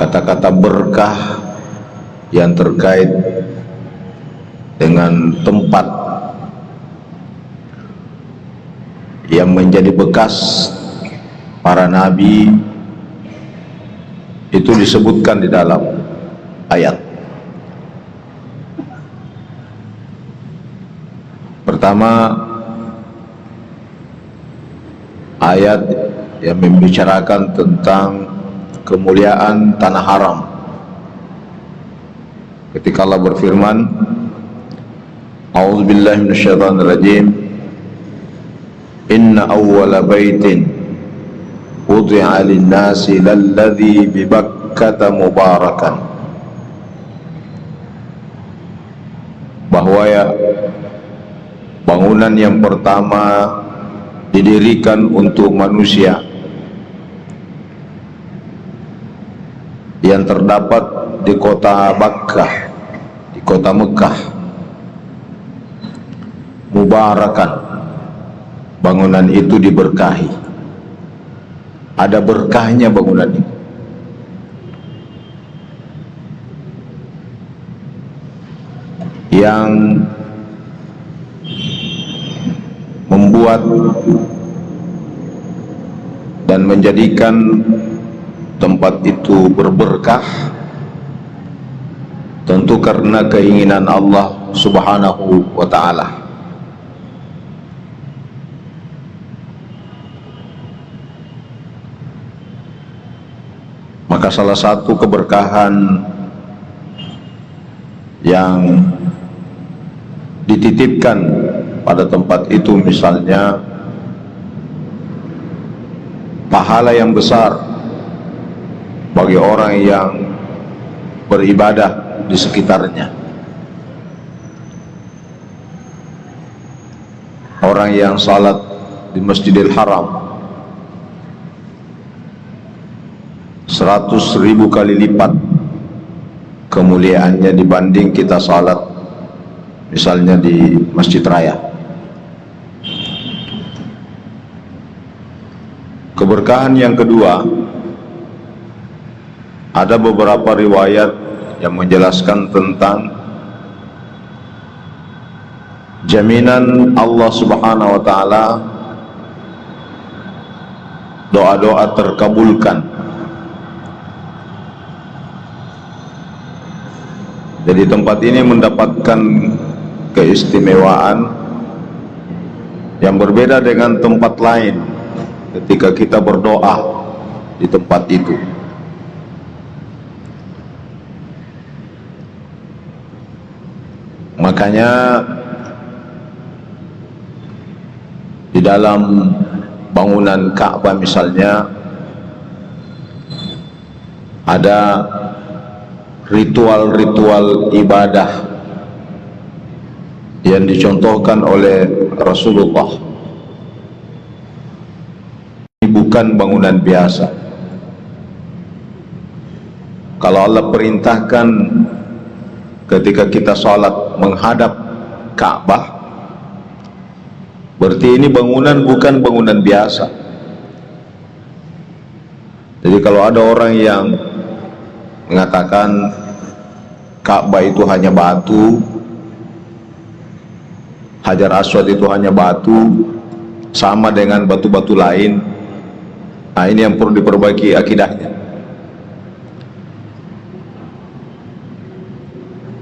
kata-kata berkah yang terkait dengan tempat yang menjadi bekas para nabi itu disebutkan di dalam ayat. Pertama, ayat yang membicarakan tentang kemuliaan tanah haram. Ketika Allah berfirman, A'udzubillahi minasyaitonirrajim, Inna awwala baitin wudi'a lin-nasi lalladzi bi Bakkata mubarakan. Bahwa ya, bangunan yang pertama didirikan untuk manusia yang terdapat di kota Bakkah, di kota Mekah, mubarakan. Bangunan itu diberkahi, ada berkahnya bangunan ini. Yang membuat dan menjadikan tempat itu berberkah tentu karena keinginan Allah Subhanahu wa ta'ala. Maka salah satu keberkahan yang dititipkan pada tempat itu misalnya pahala yang besar bagi orang yang beribadah di sekitarnya, orang yang salat di Masjidil Haram 100.000 kali lipat kemuliaannya dibanding kita salat misalnya di Masjid Raya. Keberkahan yang kedua, ada beberapa riwayat yang menjelaskan tentang jaminan Allah Subhanahu wa ta'ala doa-doa terkabulkan. Jadi tempat ini mendapatkan keistimewaan yang berbeda dengan tempat lain ketika kita berdoa di tempat itu. Makanya di dalam bangunan Ka'bah misalnya ada ritual-ritual ibadah yang dicontohkan oleh Rasulullah. Ini bukan bangunan biasa. Kalau Allah perintahkan ketika kita sholat menghadap Ka'bah, berarti ini bangunan bukan bangunan biasa. Jadi kalau ada orang yang mengatakan Ka'bah itu hanya batu, Hajar Aswad itu hanya batu, sama dengan batu-batu lain, nah ini yang perlu diperbaiki akidahnya.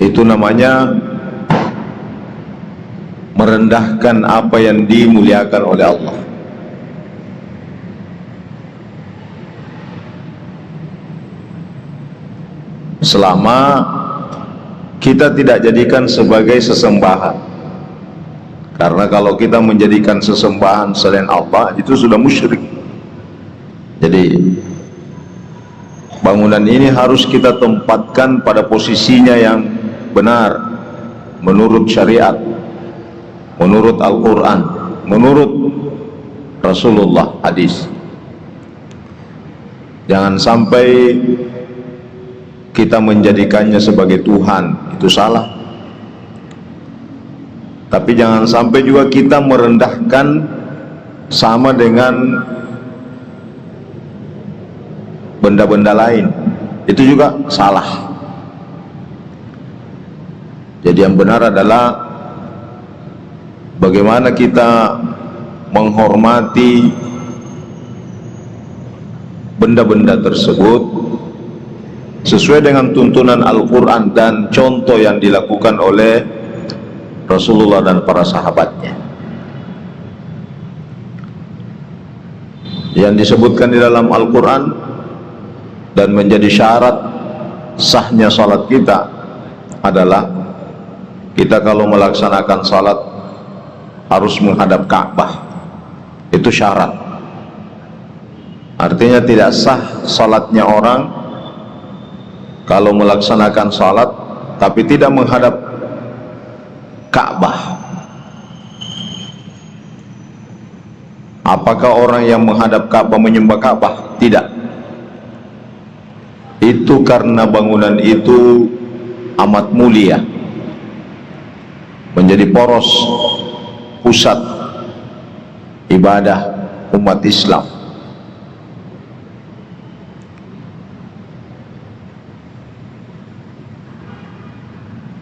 Itu namanya merendahkan apa yang dimuliakan oleh Allah. Selama kita tidak jadikan sebagai sesembahan. Karena kalau kita menjadikan sesembahan selain Allah, itu sudah musyrik. Jadi bangunan ini harus kita tempatkan pada posisinya yang benar menurut syariat, menurut Al-Quran, menurut Rasulullah hadis. Jangan sampai kita menjadikannya sebagai Tuhan, itu salah. Tapi jangan sampai juga kita merendahkan sama dengan benda-benda lain. itu juga salah. Jadi yang benar adalah bagaimana kita menghormati benda-benda tersebut sesuai dengan tuntunan Al-Quran dan contoh yang dilakukan oleh Rasulullah dan para sahabatnya. Yang disebutkan di dalam Al-Quran dan menjadi syarat sahnya salat kita adalah kita kalau melaksanakan salat harus menghadap Ka'bah. Itu syarat. Artinya tidak sah salatnya orang kalau melaksanakan salat tapi tidak menghadap Ka'bah. Apakah orang yang menghadap Ka'bah menyembah Ka'bah? Tidak. Itu karena bangunan itu amat mulia, menjadi poros pusat ibadah umat Islam.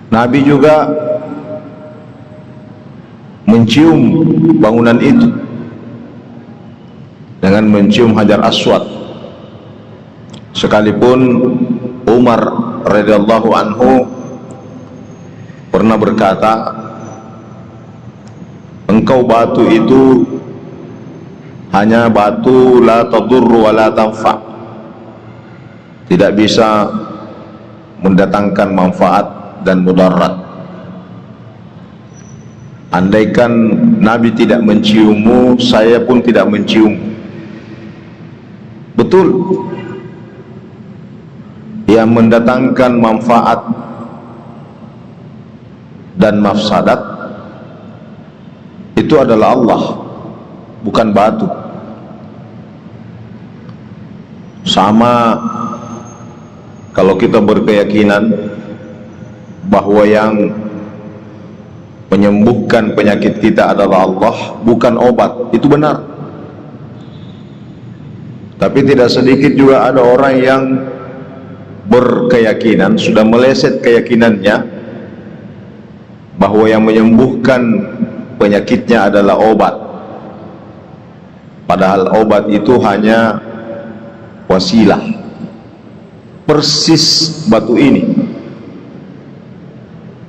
Nabi juga mencium bangunan itu dengan mencium Hajar Aswad, sekalipun Umar radhiyallahu anhu pernah berkata, engkau batu itu hanya batu la tadurru wa la tanfa, tidak bisa mendatangkan manfaat dan mudarat. Andaikan Nabi tidak menciummu, saya pun tidak mencium. Betul, yang mendatangkan manfaat dan mafsadat itu adalah Allah, bukan batu. Sama kalau kita berkeyakinan bahwa yang menyembuhkan penyakit kita adalah Allah, bukan obat, itu benar. Tapi tidak sedikit juga ada orang yang berkeyakinan, sudah meleset keyakinannya bahwa yang menyembuhkan penyakitnya adalah obat, padahal obat itu hanya wasilah. Persis batu ini.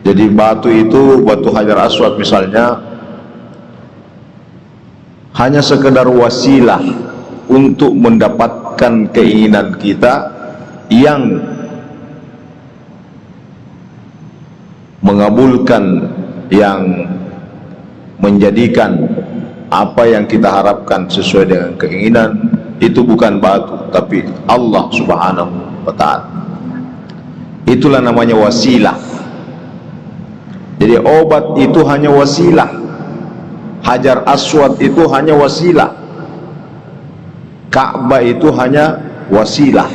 Jadi batu itu, batu Hajar Aswad misalnya, hanya sekedar wasilah untuk mendapatkan keinginan kita yang mengabulkan, yang menjadikan apa yang kita harapkan sesuai dengan keinginan. Itu bukan batu, tapi Allah subhanahu wa ta'ala. Itulah namanya wasilah. Jadi obat itu hanya wasilah, Hajar Aswad itu hanya wasilah, Ka'bah itu hanya wasilah,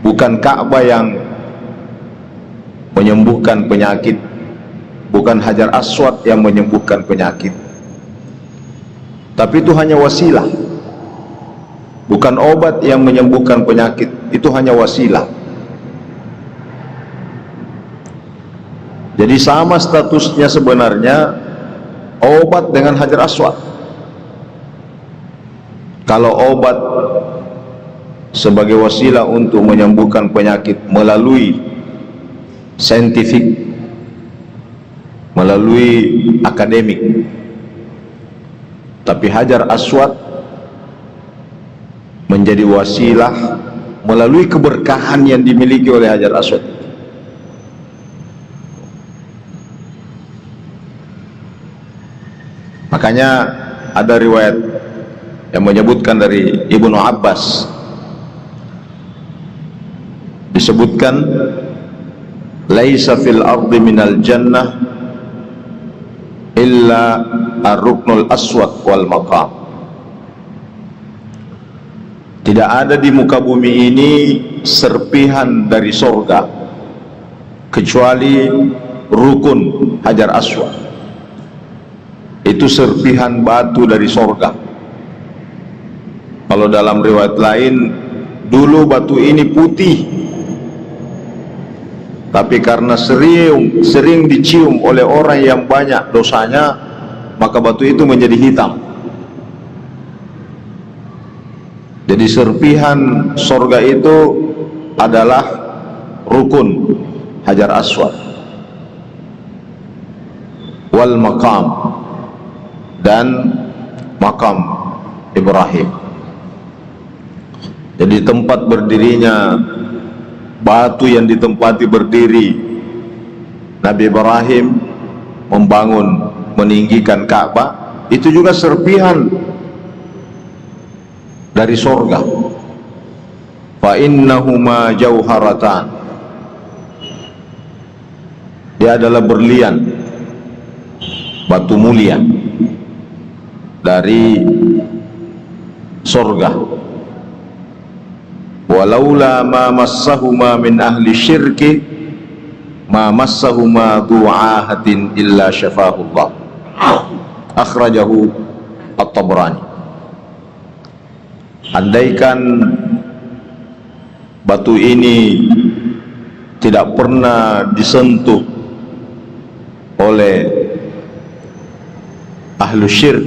bukan Ka'bah yang menyembuhkan penyakit, bukan Hajar Aswad yang menyembuhkan penyakit, tapi itu hanya wasilah, bukan obat yang menyembuhkan penyakit, itu hanya wasilah. Jadi sama statusnya sebenarnya obat dengan Hajar Aswad. Kalau obat sebagai wasilah untuk menyembuhkan penyakit melalui saintifik, melalui akademik, tapi Hajar Aswad menjadi wasilah melalui keberkahan yang dimiliki oleh Hajar Aswad. Makanya ada riwayat yang menyebutkan dari Ibnu Abbas, disebutkan laisa fil ardi minal jannah illa ar-ruknul aswad wal maqam. Tidak ada di muka bumi ini serpihan dari sorga kecuali rukun Hajar Aswad. Itu serpihan batu dari sorga. Kalau dalam riwayat lain dulu batu ini putih, tapi karena sering dicium oleh orang yang banyak dosanya, maka batu itu menjadi hitam. Jadi serpihan sorga itu adalah rukun Hajar Aswad wal maqam, dan makam Ibrahim. Jadi tempat berdirinya batu yang ditempati berdiri Nabi Ibrahim membangun, meninggikan Ka'bah, itu juga serpihan dari sorga. Fa innahuma jauharatan, dia adalah berlian, batu mulia dari sorga. Walaula ma massahuma min ahli syirki ma massahuma du'ahatin illa syafahullah. Akhrajahu At-Tabrani. Andaikan batu ini tidak pernah disentuh oleh ahlu syirk,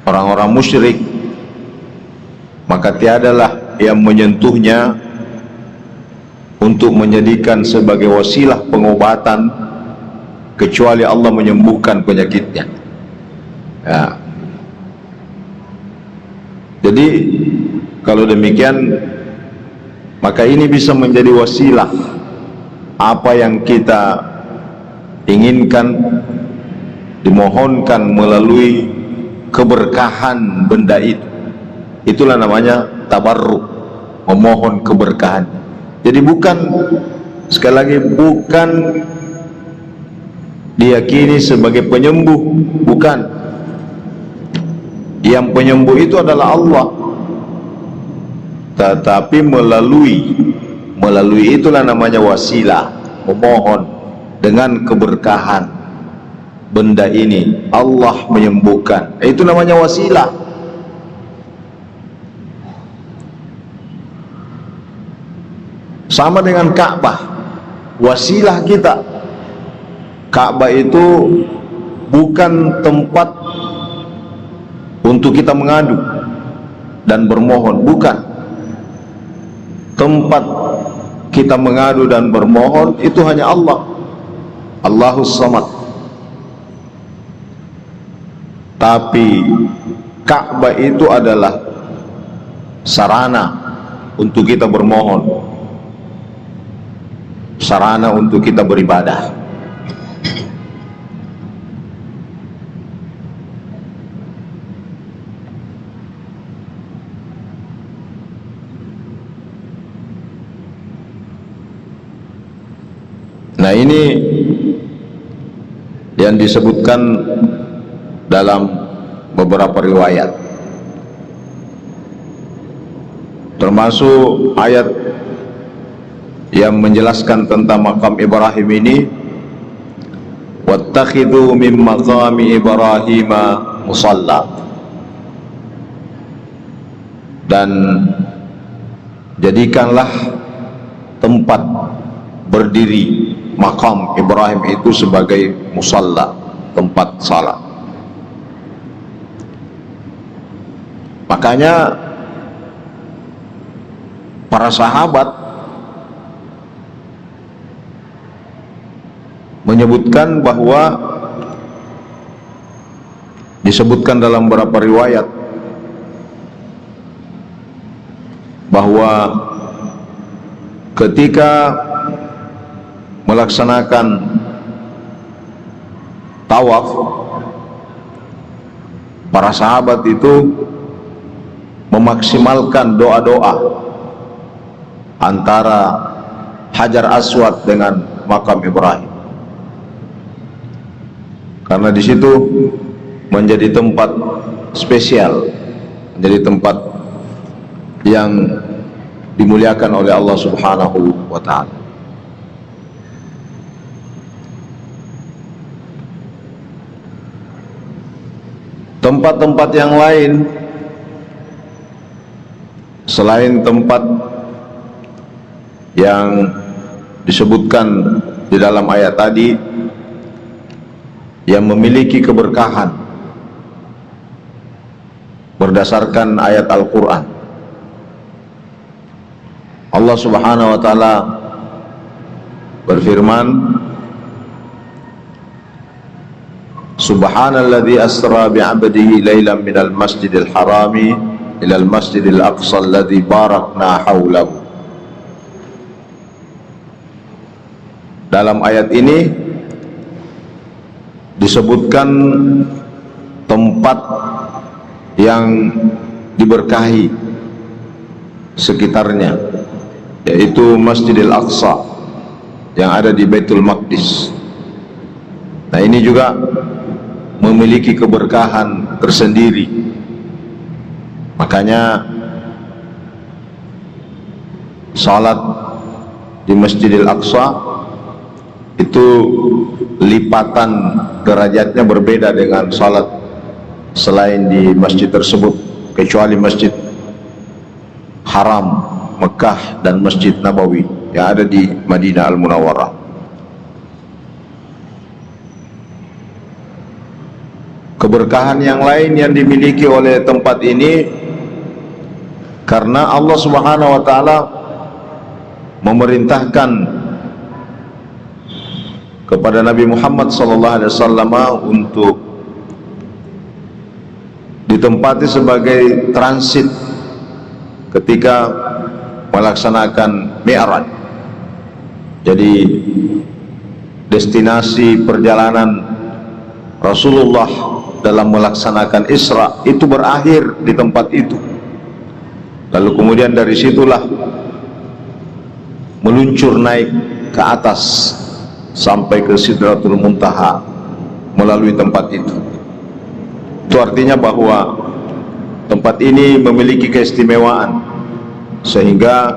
orang-orang musyrik, maka tiadalah yang menyentuhnya untuk menjadikan sebagai wasilah pengobatan kecuali Allah menyembuhkan penyakitnya. Ya. Jadi kalau demikian, maka ini bisa menjadi wasilah apa yang kita inginkan, dimohonkan melalui keberkahan benda itu. Itulah namanya tabarruk, memohon keberkahan. Jadi bukan, sekali lagi, bukan diyakini sebagai penyembuh, bukan. Yang penyembuh itu adalah Allah, tetapi melalui itulah namanya wasilah, memohon dengan keberkahan benda ini Allah menyembuhkan, itu namanya wasilah. Sama dengan Ka'bah, wasilah kita. Ka'bah itu bukan tempat untuk kita mengadu dan bermohon, bukan. Tempat kita mengadu dan bermohon itu hanya Allah, Allahus Samad. Tapi Ka'bah itu adalah sarana untuk kita bermohon, sarana untuk kita beribadah. Nah, ini yang disebutkan dalam beberapa riwayat, termasuk ayat yang menjelaskan tentang makam Ibrahim ini, wattakhidhu min maqami Ibrahima musalla, dan jadikanlah tempat berdiri makam Ibrahim itu sebagai musalla, tempat salat. Makanya para sahabat menyebutkan bahwa, disebutkan dalam beberapa riwayat bahwa ketika melaksanakan tawaf, para sahabat itu memaksimalkan doa-doa antara Hajar Aswad dengan makam Ibrahim, karena di situ menjadi tempat spesial, menjadi tempat yang dimuliakan oleh Allah Subhanahu wa Ta'ala. Tempat-tempat yang lain selain tempat yang disebutkan di dalam ayat tadi yang memiliki keberkahan berdasarkan ayat Al-Quran. Allah Subhanahu wa ta'ala berfirman, Subhanalladzi asra bi'abdihi laylan minal masjidil harami ilal masjidil aqsa alladzi barakna haulahu. Dalam ayat ini disebutkan tempat yang diberkahi sekitarnya, yaitu Masjidil Aqsa yang ada di Baitul Maqdis. Nah, ini juga memiliki keberkahan tersendiri. Makanya salat di Masjidil Aqsa itu lipatan derajatnya berbeda dengan salat selain di masjid tersebut, kecuali Masjid Haram Mekah dan Masjid Nabawi yang ada di Madinah Al-Munawwarah. Keberkahan yang lain yang dimiliki oleh tempat ini karena Allah Subhanahu wa ta'ala memerintahkan kepada Nabi Muhammad SAW untuk ditempati sebagai transit ketika melaksanakan Mi'raj. Jadi destinasi perjalanan Rasulullah dalam melaksanakan Isra itu berakhir di tempat itu. Lalu kemudian dari situlah meluncur naik ke atas sampai ke Sidratul Muntaha melalui tempat itu. Itu artinya bahwa tempat ini memiliki keistimewaan, sehingga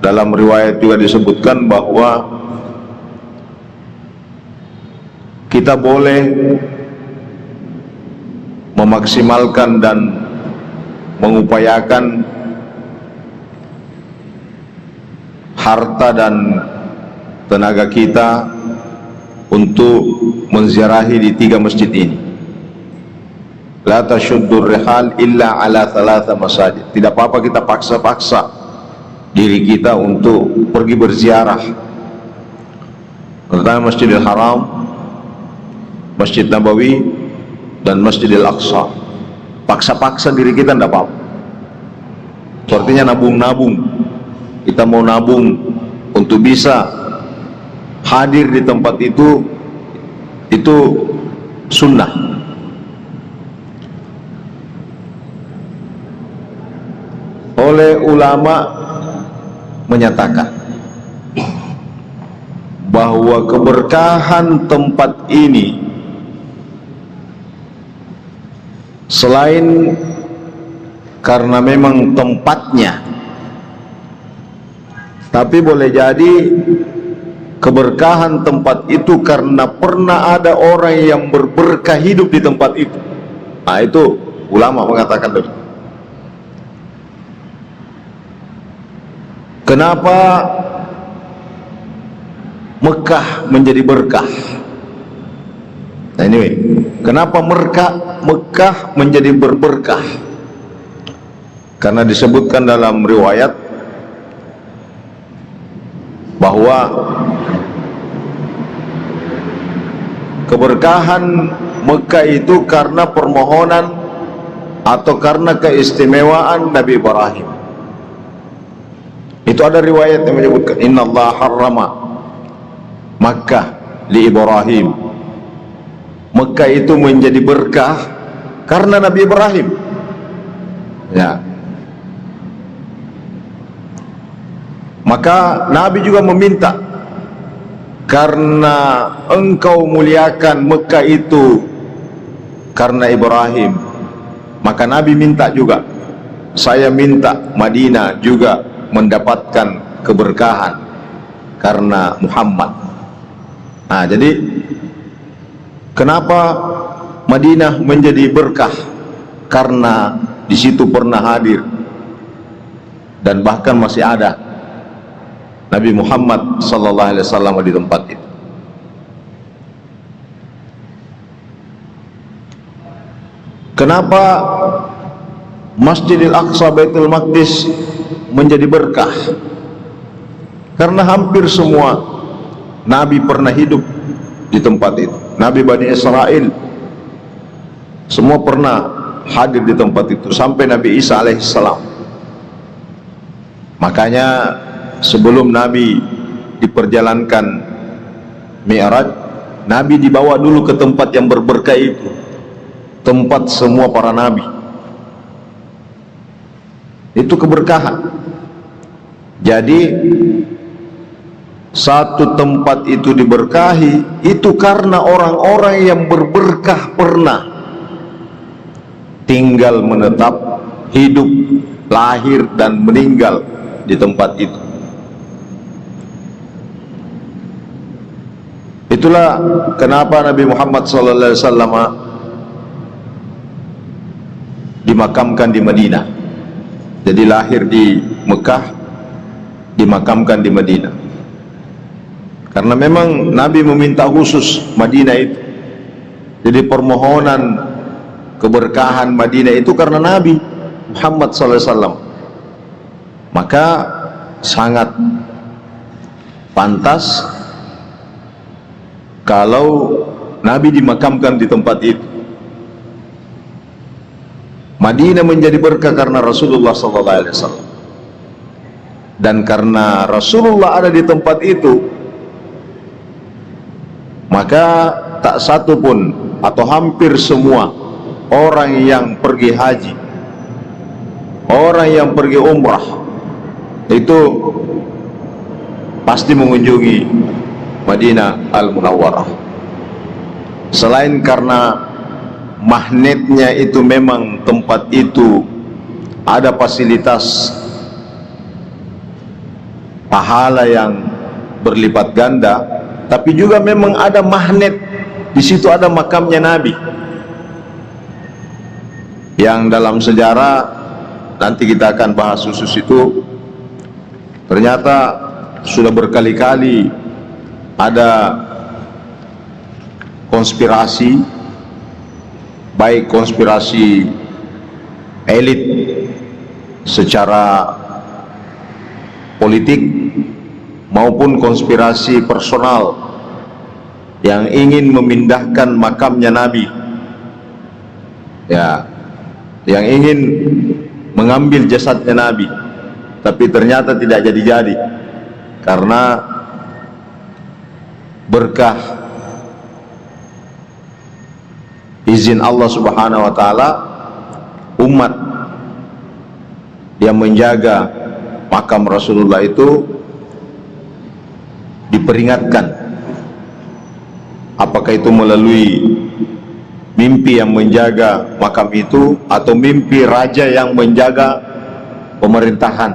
dalam riwayat juga disebutkan bahwa kita boleh memaksimalkan dan mengupayakan harta dan tenaga kita untuk menziarahi di 3 masjid ini. La tashuddur rihal illa ala 3 masajid. Tidak apa-apa kita paksa-paksa diri kita untuk pergi berziarah. Pertama Masjidil Haram, Masjid Nabawi dan Masjidil Aqsa. Paksa-paksa diri kita tidak apa-apa. Artinya nabung-nabung. Kita mau nabung untuk bisa hadir di tempat itu sunnah. Oleh ulama menyatakan bahwa keberkahan tempat ini selain karena memang tempatnya, tapi boleh jadi keberkahan tempat itu karena pernah ada orang yang berberkah hidup di tempat itu. Nah, itu ulama mengatakan itu. Kenapa Mekah menjadi berkah? Nah, ini kenapa Mekah menjadi berberkah? Karena disebutkan dalam riwayat bahwa keberkahan Mekah itu karena permohonan atau karena keistimewaan Nabi Ibrahim. Itu ada riwayat yang menyebutkan innallaha harrama Makkah li Ibrahim. Mekah itu menjadi berkah karena Nabi Ibrahim. Ya. Maka Nabi juga meminta, karena engkau muliakan Mekah itu karena Ibrahim, maka Nabi minta juga, saya minta Madinah juga mendapatkan keberkahan karena Muhammad. Nah, jadi kenapa Madinah menjadi berkah? Karena di situ pernah hadir dan bahkan masih ada Nabi Muhammad sallallahu alaihi wasallam di tempat itu. Kenapa Masjidil Aqsa Baitul Maqdis menjadi berkah? Karena hampir semua Nabi pernah hidup di tempat itu. Nabi Bani Israel semua pernah hadir di tempat itu sampai Nabi Isa alaihissalam. Makanya sebelum Nabi diperjalankan Mi'raj, Nabi dibawa dulu ke tempat yang berberkah itu, tempat semua para nabi. Itu keberkahan. Jadi satu tempat itu diberkahi itu karena orang-orang yang berberkah pernah tinggal, menetap, hidup, lahir dan meninggal di tempat itu. Itulah kenapa Nabi Muhammad SAW dimakamkan di Madinah. Jadi lahir di Mekah, dimakamkan di Madinah. Karena memang Nabi meminta khusus Madinah itu. Jadi permohonan keberkahan Madinah itu karena Nabi Muhammad SAW. Maka sangat pantas kalau Nabi dimakamkan di tempat itu. Madinah menjadi berkah karena Rasulullah SAW. Dan karena Rasulullah ada di tempat itu, maka tak satu pun atau hampir semua orang yang pergi haji, orang yang pergi umrah itu pasti mengunjungi Madinah Al-Munawwarah. Selain karena magnetnya itu, memang tempat itu ada fasilitas pahala yang berlipat ganda, tapi juga memang ada magnet. Di situ ada makamnya Nabi yang dalam sejarah nanti kita akan bahas khusus itu. Ternyata sudah berkali-kali ada konspirasi, baik konspirasi elit secara politik maupun konspirasi personal yang ingin memindahkan makamnya Nabi, ya, yang ingin mengambil jasadnya Nabi, tapi ternyata tidak jadi-jadi karena berkah izin Allah Subhanahu wa taala, umat yang menjaga makam Rasulullah itu diperingatkan, apakah itu melalui mimpi yang menjaga makam itu atau mimpi raja yang menjaga pemerintahan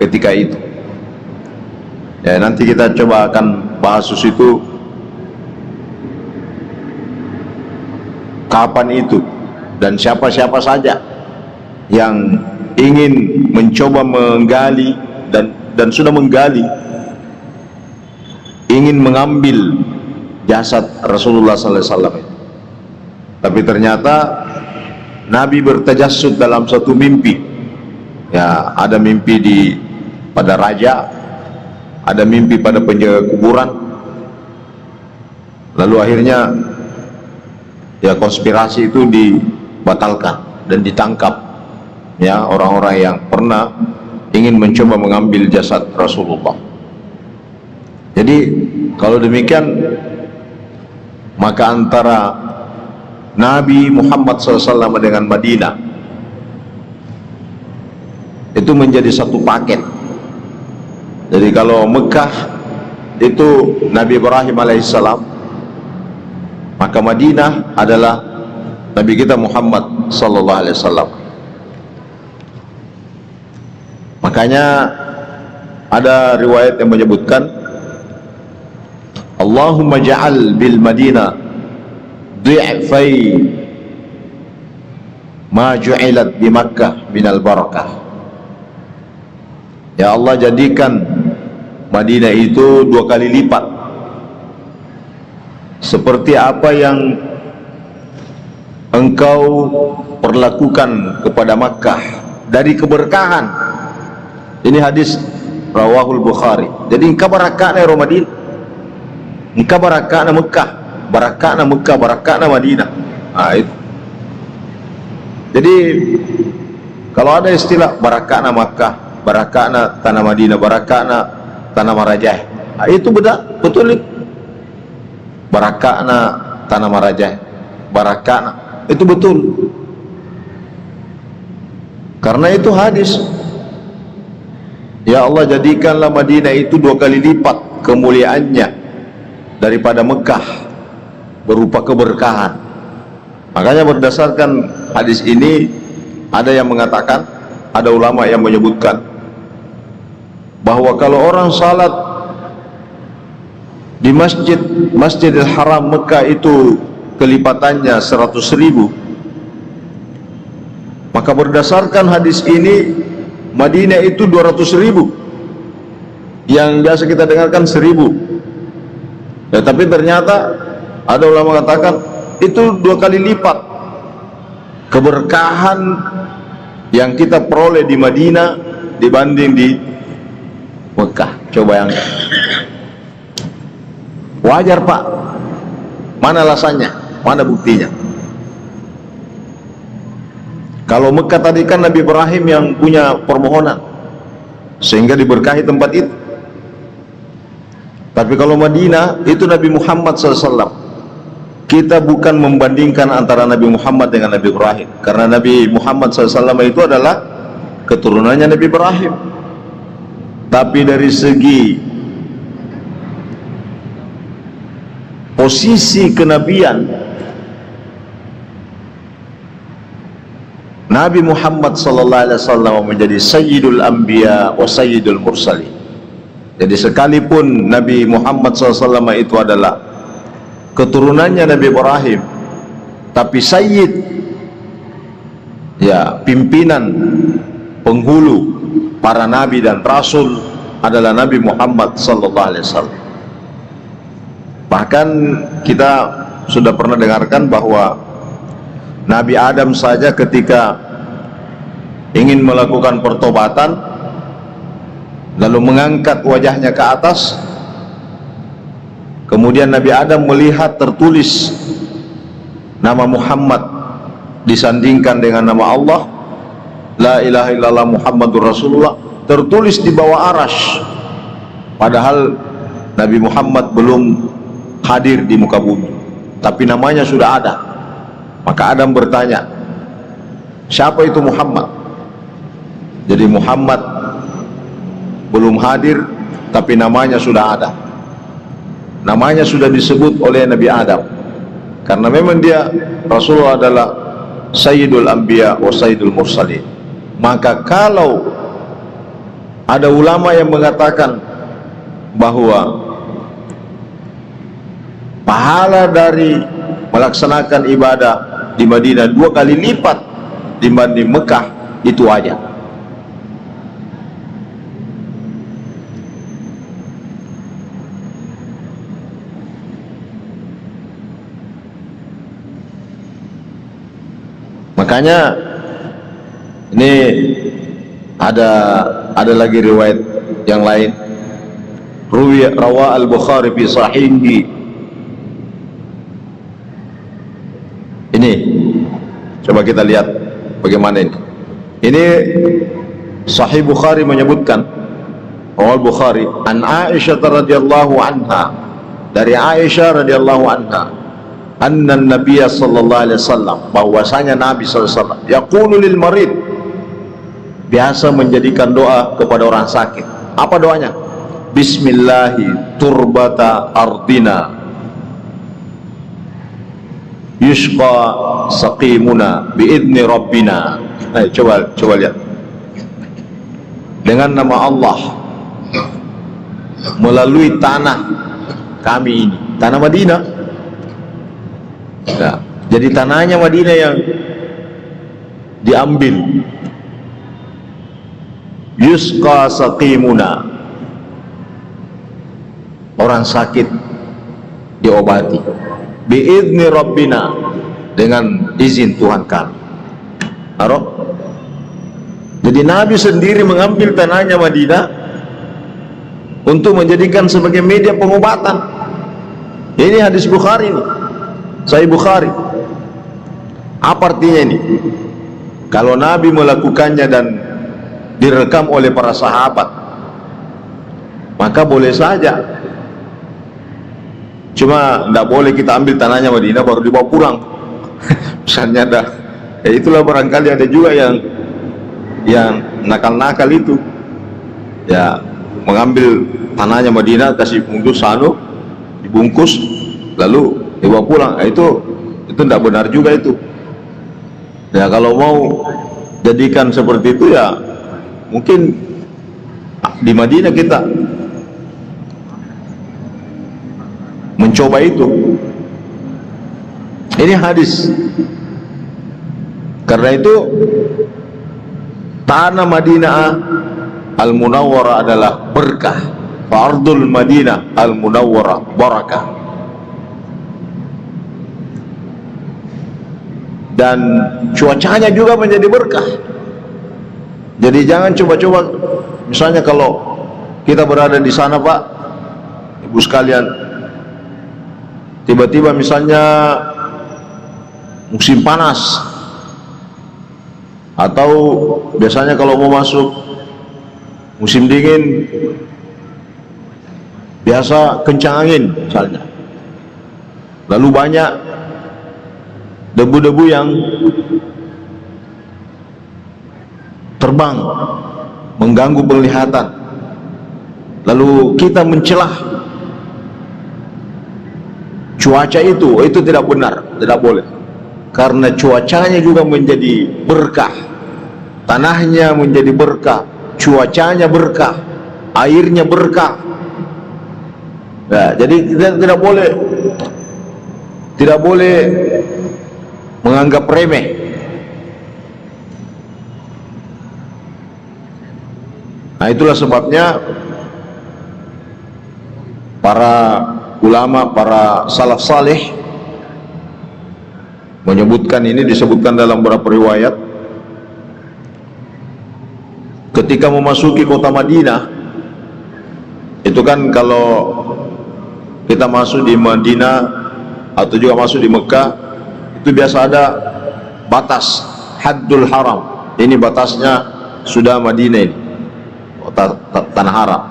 ketika itu. Ya, nanti kita coba akan bahas itu, kapan itu dan siapa-siapa saja yang ingin mencoba menggali dan sudah menggali, ingin mengambil jasad Rasulullah SAW. Tapi ternyata Nabi bertajassud dalam satu mimpi. Ya, ada mimpi pada raja, ada mimpi pada penjaga kuburan. Lalu akhirnya ya konspirasi itu dibatalkan dan ditangkap ya orang-orang yang pernah ingin mencoba mengambil jasad Rasulullah. Jadi kalau demikian, maka antara Nabi Muhammad SAW dengan Madinah itu menjadi satu paket. Jadi kalau Mekah itu Nabi Ibrahim alaihissalam, maka Madinah adalah Nabi kita Muhammad sallallahu alaihi wasallam. Makanya ada riwayat yang menyebutkan, Allahumma ja'al bil Madinah dhi'fai ma ju'ilat bi Makkah minal barakah. Ya Allah, jadikan Madinah itu 2 kali lipat seperti apa yang Engkau perlakukan kepada Makkah dari keberkahan. Ini hadis rawahul Bukhari. Jadi engkau barakahna Madinah, engkau barakahna Makkah, barakahna Makkah, barakahna Madinah. Nah, itu. Jadi kalau ada istilah barakahna Makkah, barakahna tanah Madinah, barakahna tanah Marajah, nah, itu betul. Barakahna tanah Marajah, barakahna, itu betul. Karena itu hadis. Ya Allah, jadikanlah Madinah itu 2 kali lipat kemuliaannya daripada Mekah berupa keberkahan. Makanya berdasarkan hadis ini, ada yang mengatakan, ada ulama yang menyebutkan bahwa kalau orang salat di Masjidil Haram Mekah itu kelipatannya 100.000, maka berdasarkan hadis ini Madinah itu 200.000, yang biasa kita dengarkan 1.000. Ya, tapi ternyata ada ulama mengatakan itu 2 kali lipat keberkahan yang kita peroleh di Madinah dibanding di Mekah. Coba yang wajar, Pak. Mana alasannya? Mana buktinya? Kalau Mekah tadi kan Nabi Ibrahim yang punya permohonan sehingga diberkahi tempat itu. Tapi kalau Madinah itu Nabi Muhammad SAW. Kita bukan membandingkan antara Nabi Muhammad dengan Nabi Ibrahim, karena Nabi Muhammad SAW itu adalah keturunannya Nabi Ibrahim. Tapi dari segi posisi kenabian, Nabi Muhammad SAW menjadi Sayyidul Anbiya wa Sayyidul Mursalin. Jadi sekalipun Nabi Muhammad SAW itu adalah keturunannya Nabi Ibrahim, tapi Sayyid, ya, pimpinan penghulu para nabi dan rasul adalah Nabi Muhammad SAW. Bahkan kita sudah pernah dengarkan bahwa Nabi Adam saja ketika ingin melakukan pertobatan lalu mengangkat wajahnya ke atas, kemudian Nabi Adam melihat tertulis nama Muhammad disandingkan dengan nama Allah, la ilaha illallah Muhammadur Rasulullah, tertulis di bawah arasy, padahal Nabi Muhammad belum hadir di muka bumi, tapi namanya sudah ada. Maka Adam bertanya, siapa itu Muhammad? Jadi Muhammad belum hadir, tapi namanya sudah ada. Namanya sudah disebut oleh Nabi Adam, karena memang dia Rasulullah adalah Sayyidul Anbiya wa Sayyidul Mursalin. Maka kalau ada ulama yang mengatakan bahwa pahala dari melaksanakan ibadah di Madinah 2 kali lipat dibanding Mekah, itu aja. Makanya ini ada lagi riwayat yang lain. Rawa al-Bukhari fi sahihi. Ini coba kita lihat bagaimana ini. Ini Sahih Bukhari menyebutkan, Rawal Bukhari an Aisyah radhiyallahu anha, dari Aisyah radhiyallahu anha, anna Nabiy sallallahu alaihi wasallam, bahwasanya Nabi sallallahu alaihi wasallam yaqulu lil marid, biasa menjadikan doa kepada orang sakit. Apa doanya? Bismillahi turbata ardina yusqa saqimuna biidni rabbina. Coba lihat. Dengan nama Allah, melalui tanah kami ini, tanah Madinah. Nah, jadi tanahnya Madinah yang diambil yusqa saqimuna, orang sakit diobati, biizni rabbina, dengan izin Tuhan kami. Jadi Nabi sendiri mengambil tanahnya Madinah untuk menjadikan sebagai media pengobatan. Ini hadis Bukhari ini, Sahih Bukhari. Apa artinya ini? Kalau Nabi melakukannya dan direkam oleh para sahabat, maka boleh saja. Cuma tidak boleh kita ambil tanahnya Madinah baru dibawa pulang. Misalnya ada, ya itulah barangkali ada juga yang nakal-nakal itu, ya mengambil tanahnya Madinah, kasih bungkus dibungkus lalu dibawa pulang. Nah, itu tidak benar juga itu. Ya kalau mau jadikan seperti itu, ya mungkin di Madinah kita mencoba itu. Ini hadis. Karena itu tanah Madinah Al-Munawwarah adalah berkah. Fardul Madinah Al-Munawwarah barakah. Dan cuacanya juga menjadi berkah. Jadi jangan coba-coba, misalnya kalau kita berada di sana, Pak, Ibu sekalian, tiba-tiba misalnya musim panas, atau biasanya kalau mau masuk musim dingin biasa kencang angin misalnya, lalu banyak debu-debu yang terbang mengganggu penglihatan, lalu kita mencelah cuaca itu tidak benar, tidak boleh. Karena cuacanya juga menjadi berkah, tanahnya menjadi berkah, cuacanya berkah, airnya berkah. Nah, jadi kita tidak boleh menganggap remeh. Nah, itulah sebabnya para ulama, para salaf saleh menyebutkan, ini disebutkan dalam beberapa riwayat, ketika memasuki kota Madinah, itu kan kalau kita masuk di Madinah atau juga masuk di Mekah, itu biasa ada batas haddul haram. Ini batasnya sudah Madinah ini, kota tanah haram.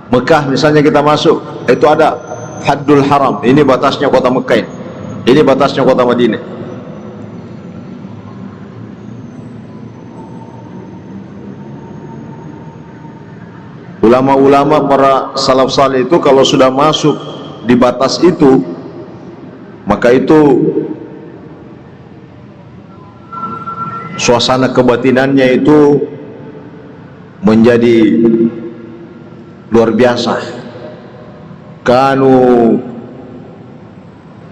Mekah misalnya kita masuk, itu ada haddul haram. Ini batasnya kota Mekah ini batasnya kota Madinah. Ulama-ulama para salaf saleh itu kalau sudah masuk di batas itu, maka itu suasana kebatinannya itu menjadi luar biasa. Kanu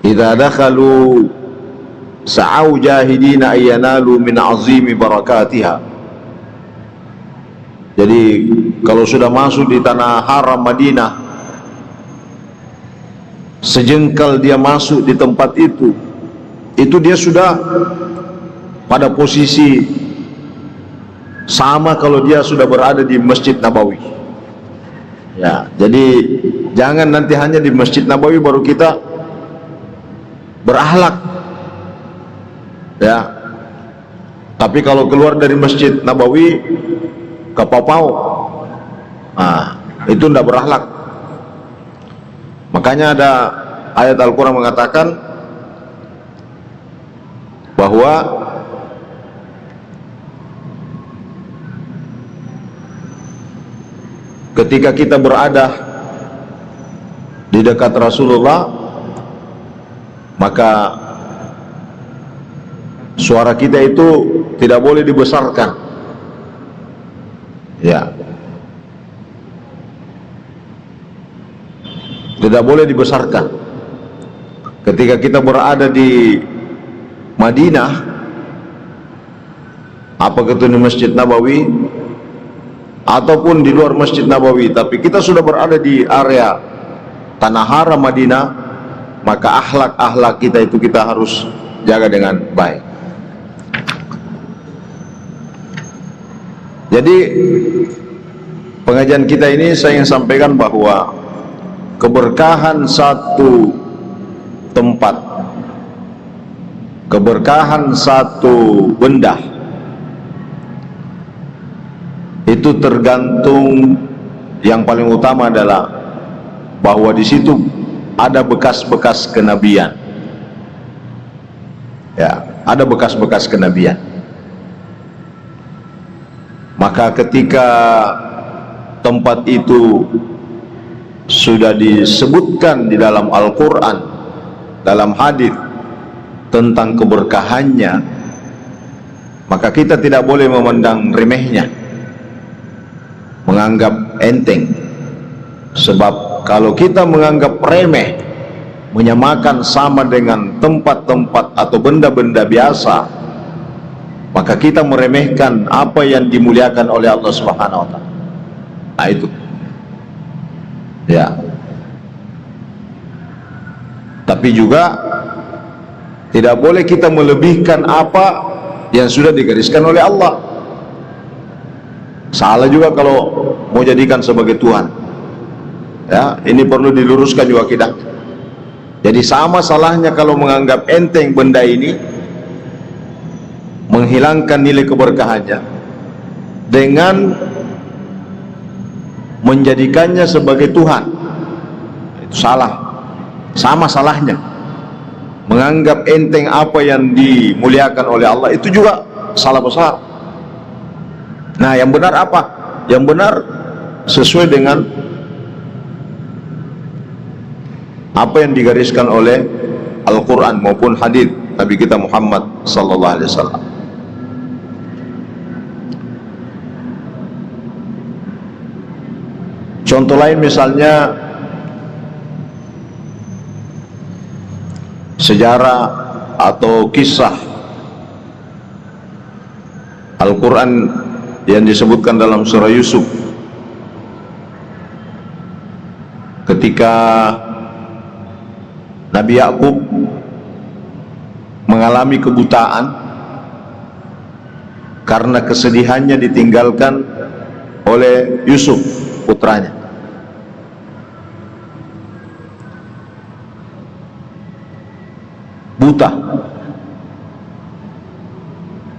idza dakhalu sa'au jahidina ayyanalu min azimi barakatiha. Jadi kalau sudah masuk di tanah haram Madinah, sejengkal dia masuk di tempat itu dia sudah pada posisi sama kalau dia sudah berada di Masjid Nabawi. Ya, jadi jangan nanti hanya di Masjid Nabawi baru kita berakhlak. Ya. Tapi kalau keluar dari Masjid Nabawi ke Papau, nah, itu tidak berakhlak. Makanya ada ayat Al-Quran mengatakan bahwa ketika kita berada di dekat Rasulullah, maka suara kita itu tidak boleh dibesarkan. Ya, tidak boleh dibesarkan. Ketika kita berada di Madinah, apakah itu di Masjid Nabawi ataupun di luar Masjid Nabawi, tapi kita sudah berada di area Tanah Haram Madinah, maka akhlak kita itu kita harus jaga dengan baik. Jadi pengajian kita ini saya ingin sampaikan bahwa keberkahan satu tempat, keberkahan satu benda itu tergantung, yang paling utama adalah bahwa di situ ada bekas-bekas kenabian. Ya, ada bekas-bekas kenabian. Maka ketika tempat itu sudah disebutkan di dalam Al-Quran, dalam hadis tentang keberkahannya, maka kita tidak boleh memandang remehnya, menganggap enteng. Sebab kalau kita menganggap remeh, menyamakan sama dengan tempat-tempat atau benda-benda biasa, maka kita meremehkan apa yang dimuliakan oleh Allah Subhanahu wa taala. Nah, itu. Ya. Tapi juga tidak boleh kita melebihkan apa yang sudah digariskan oleh Allah. Salah juga kalau mau jadikan sebagai Tuhan. Ya, ini perlu diluruskan juga kita. Jadi sama salahnya kalau menganggap enteng benda ini, menghilangkan nilai keberkahannya dengan menjadikannya sebagai Tuhan. Itu salah. Sama salahnya. Menganggap enteng apa yang dimuliakan oleh Allah, itu juga salah besar. Nah, yang benar apa? Yang benar sesuai dengan apa yang digariskan oleh Al-Quran maupun hadis Nabi kita Muhammad sallallahu alaihi wasallam. Contoh lain misalnya sejarah atau kisah Al-Quran yang disebutkan dalam surah Yusuf, ketika Nabi Yakub mengalami kebutaan karena kesedihannya ditinggalkan oleh Yusuf putranya. Buta.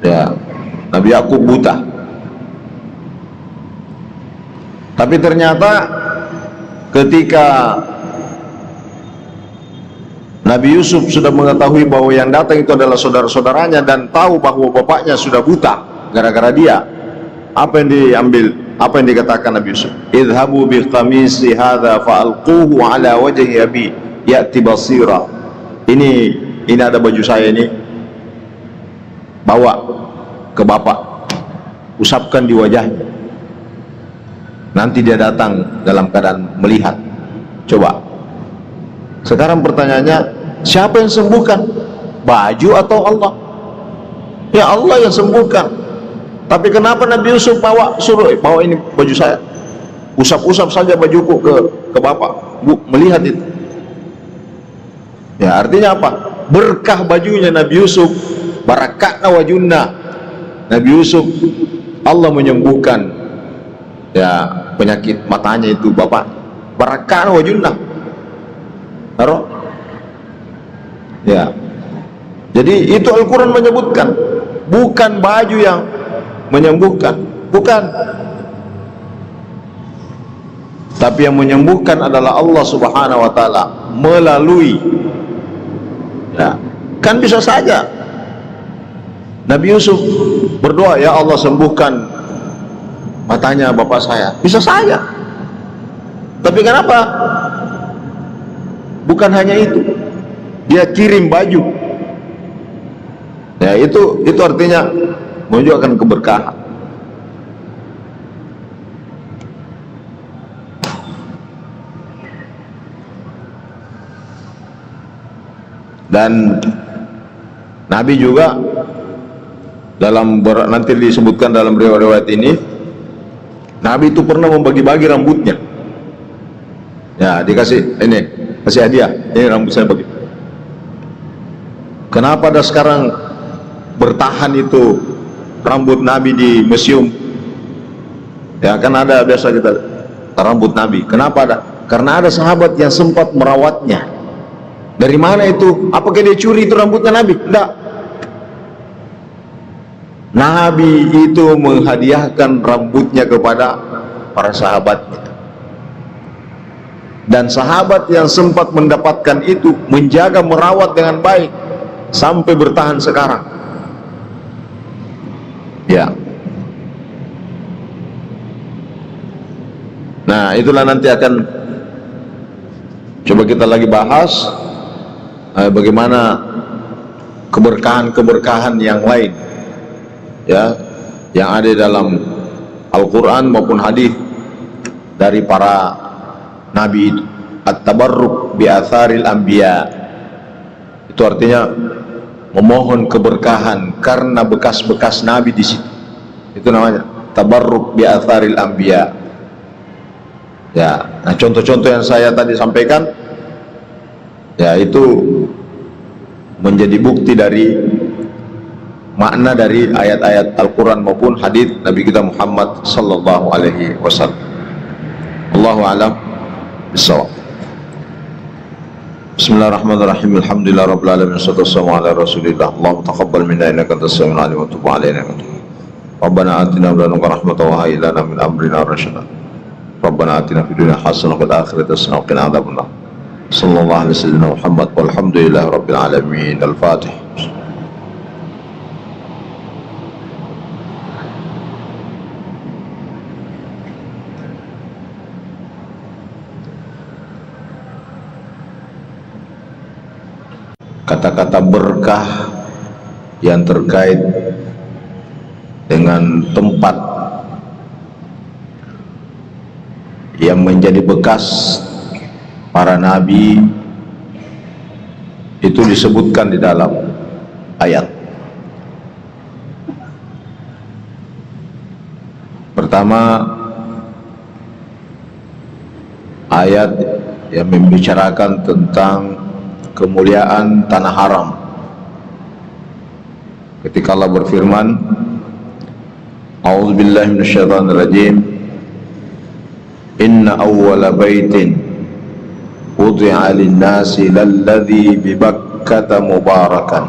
Ya, Nabi Yakub buta. Tapi ternyata ketika Nabi Yusuf sudah mengetahui bahwa yang datang itu adalah saudara-saudaranya dan tahu bahwa bapaknya sudah buta gara-gara dia, apa yang diambil, apa yang dikatakan Nabi Yusuf? Idhabu bi qamisi hadza fa'alquhu ala wajhi abi ya'ti basira. Ini ada baju saya ini, bawa ke bapak, usapkan di wajahnya, nanti dia datang dalam keadaan melihat. Coba sekarang pertanyaannya, siapa yang sembuhkan? Baju atau Allah? Ya, Allah yang sembuhkan. Tapi kenapa Nabi Yusuf suruh bawa ini baju saya, usap-usap saja bajuku ke bapak, melihat itu? Ya, artinya apa? Berkah bajunya Nabi Yusuf, barakatna wajunna. Nabi Yusuf, Allah menyembuhkan ya penyakit matanya itu bapak. Barakatna wajunna. Taruh. Ya. Jadi itu Al-Quran menyebutkan, bukan baju yang menyembuhkan, bukan. Tapi yang menyembuhkan adalah Allah Subhanahu wa taala melalui, ya, kan bisa saja Nabi Yusuf berdoa, ya Allah sembuhkan matanya bapak saya, bisa saja. Tapi kenapa? Bukan hanya itu, dia kirim baju. Ya, itu artinya menunjukkan keberkahan. Dan Nabi juga dalam nanti disebutkan dalam riwayat ini, Nabi itu pernah membagi-bagi rambutnya. Ya, dikasih ini, kasih hadiah. Ini rambut saya bagi. Kenapa ada sekarang bertahan itu rambut Nabi di museum? Ya, kan ada biasa kita rambut Nabi. Kenapa ada? Karena ada sahabat yang sempat merawatnya. Dari mana itu? Apakah dia curi itu rambutnya Nabi? Tidak. Nabi itu menghadiahkan rambutnya kepada para sahabatnya. Dan sahabat yang sempat mendapatkan itu menjaga, merawat dengan baik sampai bertahan sekarang. Ya. Nah, itulah nanti akan coba kita lagi bahas bagaimana keberkahan-keberkahan yang lain, ya, yang ada dalam Al-Quran maupun hadis dari para nabi itu. At-tabarruk bi atharil anbiya, itu artinya memohon keberkahan karena bekas-bekas nabi di situ. Itu namanya tabarruk bi atharil anbiya. Ya, nah contoh-contoh yang saya tadi sampaikan, ya itu menjadi bukti dari makna dari ayat-ayat Al-Quran maupun hadis Nabi kita Muhammad sallallahu alaihi wasallam. Allahu a'lam bissawab. Bismillahirrahmanirrahim. Alhamdulillah rabbil alamin. Wassalamu ala rasulillah. Allahumma taqabbal minna innaka antas samiul alim wa tub alaina. Rabbana atina min ladunka rahmatan wa hayyi lana min amrina rasyada. Rabbana atina fid dunya hasanah wa fil akhirati hasanah wa qina adzabannar. Sallallahu alaihi wasallam Muhammad walhamdulillahi rabbil alamin. Al-Fatih. Kata-kata berkah yang terkait dengan tempat yang menjadi bekas para nabi itu disebutkan di dalam ayat. Pertama, ayat yang membicarakan tentang kemuliaan tanah haram, ketika Allah berfirman, A'udzubillahi minasyaitonirrajim, Inna awwala baitin wudi'a lin-nasi lalladzi bi Bakkata mubarakan,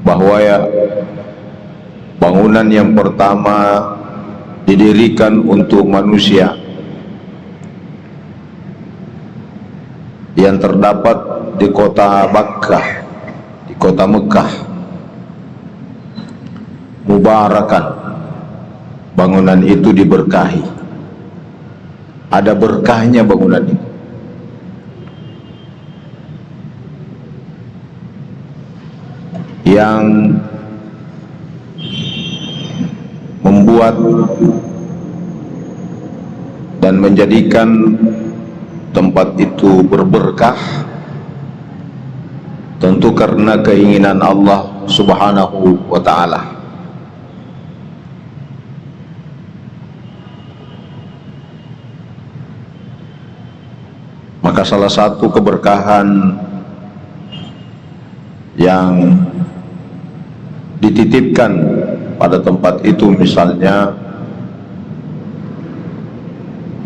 bahwa ya bangunan yang pertama didirikan untuk manusia yang terdapat di kota Bakkah, di kota Mekah, mubarakan, bangunan itu diberkahi, ada berkahnya bangunan itu. Yang membuat dan menjadikan tempat itu berberkah tentu karena keinginan Allah Subhanahu wa ta'ala. Maka salah satu keberkahan yang dititipkan pada tempat itu misalnya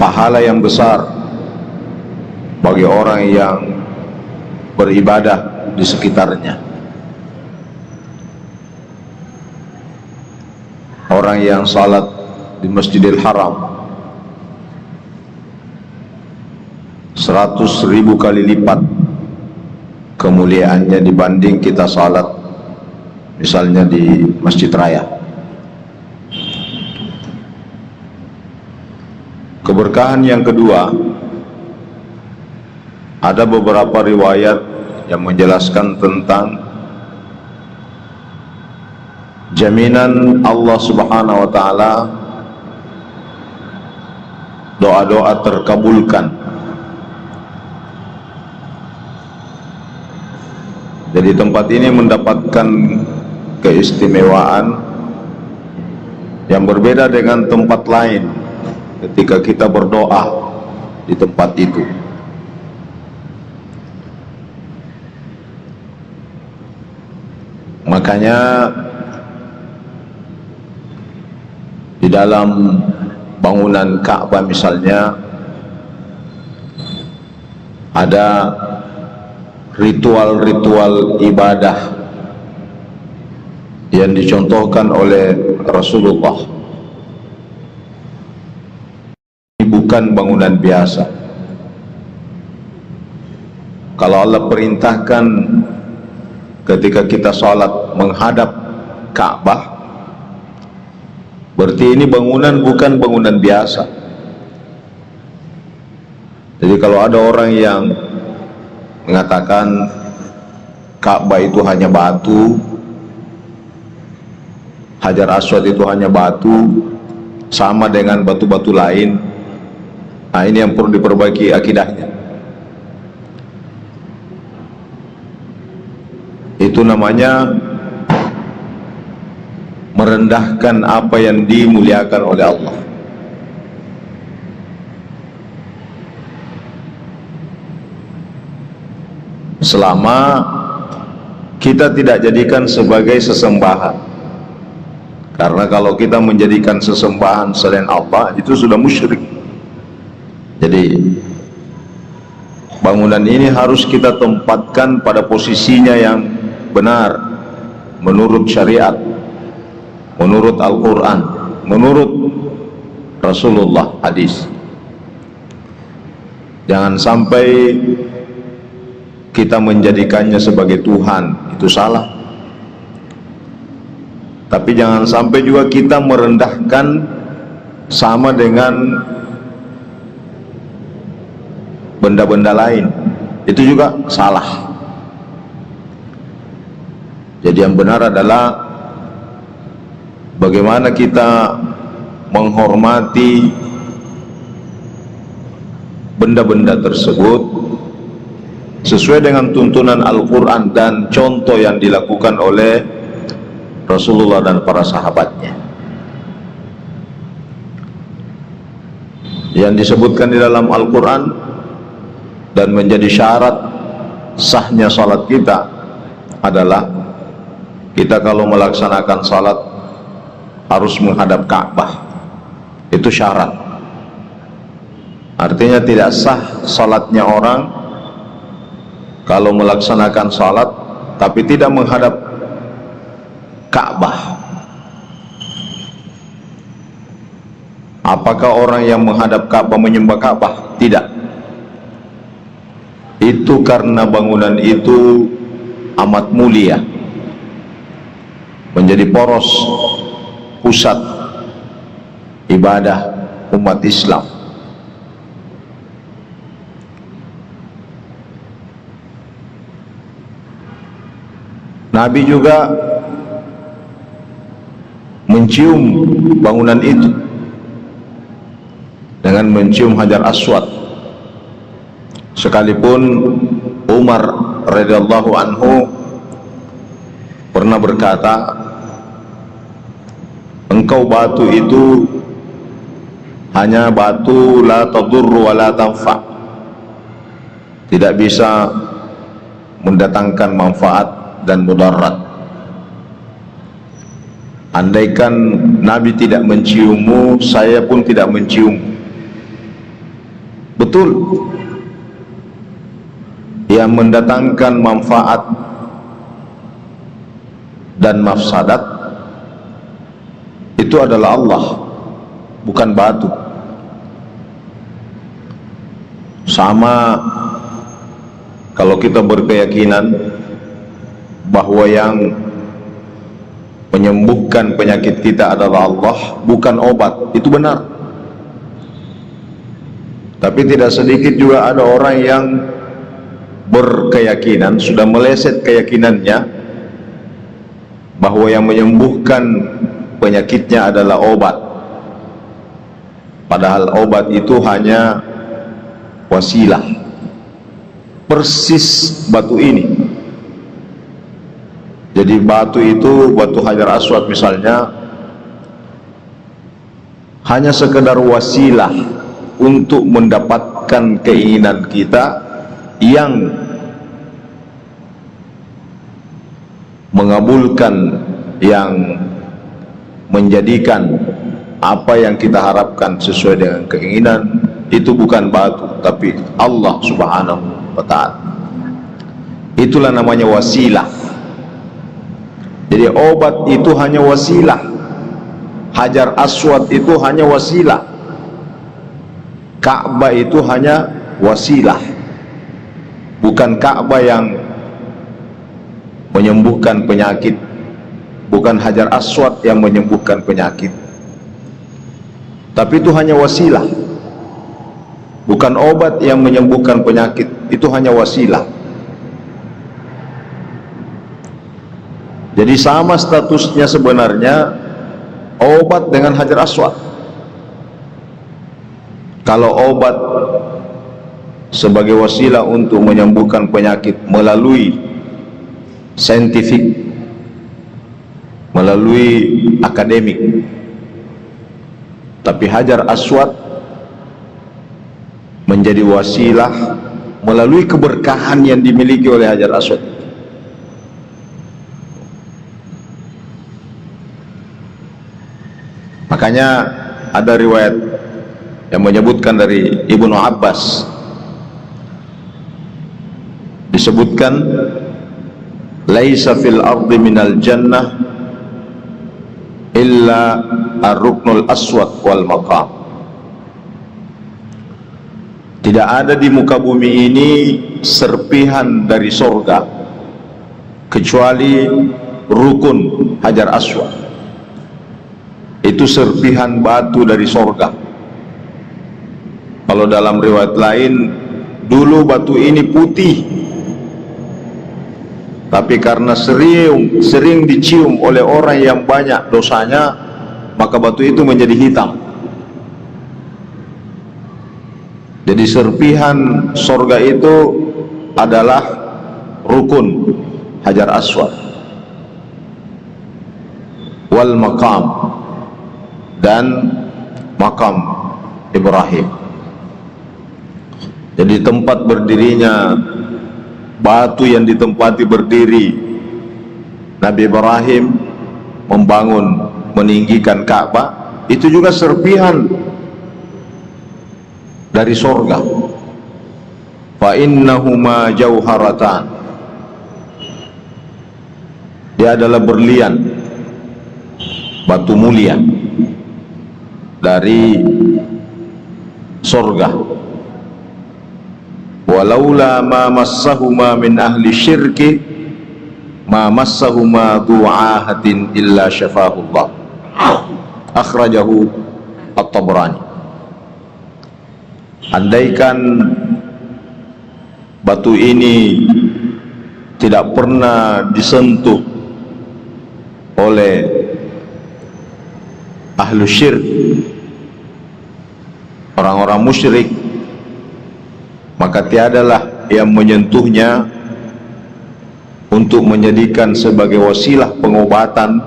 pahala yang besar bagi orang yang beribadah di sekitarnya, orang yang salat di Masjidil Haram 100.000 kali lipat kemuliaannya dibanding kita salat misalnya di Masjid Raya. Keberkahan yang kedua, ada beberapa riwayat yang menjelaskan tentang jaminan Allah Subhanahu wa ta'ala, doa-doa terkabulkan. Jadi tempat ini mendapatkan keistimewaan yang berbeda dengan tempat lain ketika kita berdoa di tempat itu. Makanya di dalam bangunan Ka'bah misalnya ada ritual-ritual ibadah yang dicontohkan oleh Rasulullah. Ini bukan bangunan biasa. Kalau Allah perintahkan ketika kita sholat menghadap Ka'bah, berarti ini bangunan bukan bangunan biasa. Jadi kalau ada orang yang mengatakan Ka'bah itu hanya batu, Hajar Aswad itu hanya batu, sama dengan batu-batu lain, nah ini yang perlu diperbaiki akidahnya. Itu namanya merendahkan apa yang dimuliakan oleh Allah. Selama kita tidak jadikan sebagai sesembahan. Karena kalau kita menjadikan sesembahan selain Allah, itu sudah musyrik. Jadi bangunan ini harus kita tempatkan pada posisinya yang benar, menurut syariat, menurut Al-Quran, menurut Rasulullah, hadis. Jangan sampai kita menjadikannya sebagai Tuhan, itu salah. Tapi jangan sampai juga kita merendahkan sama dengan benda-benda lain, itu juga salah. Jadi yang benar adalah bagaimana kita menghormati benda-benda tersebut sesuai dengan tuntunan Al-Quran dan contoh yang dilakukan oleh Rasulullah dan para sahabatnya. Yang disebutkan di dalam Al-Quran dan menjadi syarat sahnya salat kita adalah kita kalau melaksanakan salat harus menghadap Ka'bah. Itu syarat. Artinya tidak sah salatnya orang kalau melaksanakan salat tapi tidak menghadap Ka'bah. Apakah orang yang menghadap Ka'bah menyembah Ka'bah? Tidak. Itu karena bangunan itu amat mulia, menjadi poros pusat ibadah umat Islam. Nabi juga mencium bangunan itu dengan mencium Hajar Aswad, sekalipun Umar radhiyallahu anhu pernah berkata, engkau batu itu hanya batu la tadurru wa la tanfa, tidak bisa mendatangkan manfaat dan mudarat. Andaikan Nabi tidak menciummu, saya pun tidak menciummu. Betul, yang mendatangkan manfaat dan mafsadat itu adalah Allah, bukan batu. Sama kalau kita berkeyakinan bahwa yang menyembuhkan penyakit kita adalah Allah, bukan obat, itu benar. Tapi tidak sedikit juga ada orang yang berkeyakinan, sudah meleset keyakinannya bahwa yang menyembuhkan penyakitnya adalah obat, padahal obat itu hanya wasilah. Persis batu ini. Jadi batu itu, batu Hajar Aswad misalnya, hanya sekedar wasilah untuk mendapatkan keinginan kita yang mengabulkan, yang menjadikan apa yang kita harapkan sesuai dengan keinginan. Itu bukan batu, tapi Allah Subhanahu wa ta'ala. Itulah namanya wasilah. Jadi obat itu hanya wasilah, Hajar Aswad itu hanya wasilah, Ka'bah itu hanya wasilah. Bukan Ka'bah yang menyembuhkan penyakit, bukan Hajar Aswad yang menyembuhkan penyakit, tapi itu hanya wasilah. Bukan obat yang menyembuhkan penyakit, itu hanya wasilah. Jadi sama statusnya sebenarnya obat dengan Hajar Aswad. Kalau obat sebagai wasilah untuk menyembuhkan penyakit melalui saintifik, melalui akademik, tapi Hajar Aswad menjadi wasilah melalui keberkahan yang dimiliki oleh Hajar Aswad. Makanya ada riwayat yang menyebutkan dari Ibnu Abbas, disebutkan laisa fil ardi minal jannah illa ar-ruknul aswad wal maqam. Tidak ada di muka bumi ini serpihan dari sorga kecuali rukun Hajar Aswad. Itu serpihan batu dari sorga. Kalau dalam riwayat lain, dulu batu ini putih, tapi karena sering dicium oleh orang yang banyak dosanya, maka batu itu menjadi hitam. Jadi serpihan sorga itu adalah rukun Hajar Aswad wal maqam, dan makam Ibrahim. Jadi tempat berdirinya batu yang ditempati berdiri Nabi Ibrahim membangun, meninggikan Ka'bah, itu juga serpihan dari sorga. Fa innahuma jauharatan, dia adalah berlian, batu mulia dari sorga. Walaula ma massahuma min ahli syirki ma massahuma du'ahatin illa syafahullah. Akhrajahu At-Tabrani. Andaikan batu ini tidak pernah disentuh oleh ahlu syirk, orang-orang musyrik, maka tiadalah yang menyentuhnya untuk menjadikan sebagai wasilah pengobatan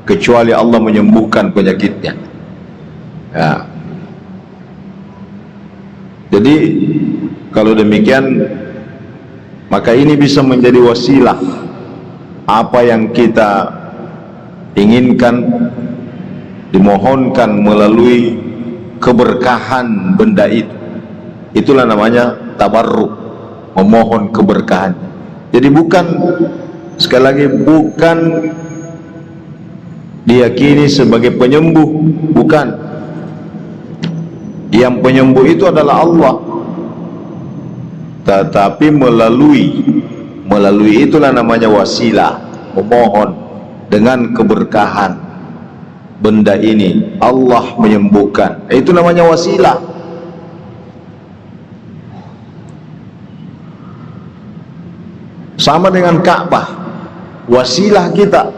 kecuali Allah menyembuhkan penyakitnya. Ya. Jadi kalau demikian, maka ini bisa menjadi wasilah. Apa yang kita inginkan dimohonkan melalui keberkahan benda itu. Itulah namanya tabarruk, memohon keberkahan. Jadi bukan, sekali lagi, bukan diyakini sebagai penyembuh, bukan. Yang penyembuh itu adalah Allah, tetapi melalui itulah namanya wasilah, memohon dengan keberkahan benda ini Allah menyembuhkan, itu namanya wasilah. Sama dengan Ka'bah, wasilah kita.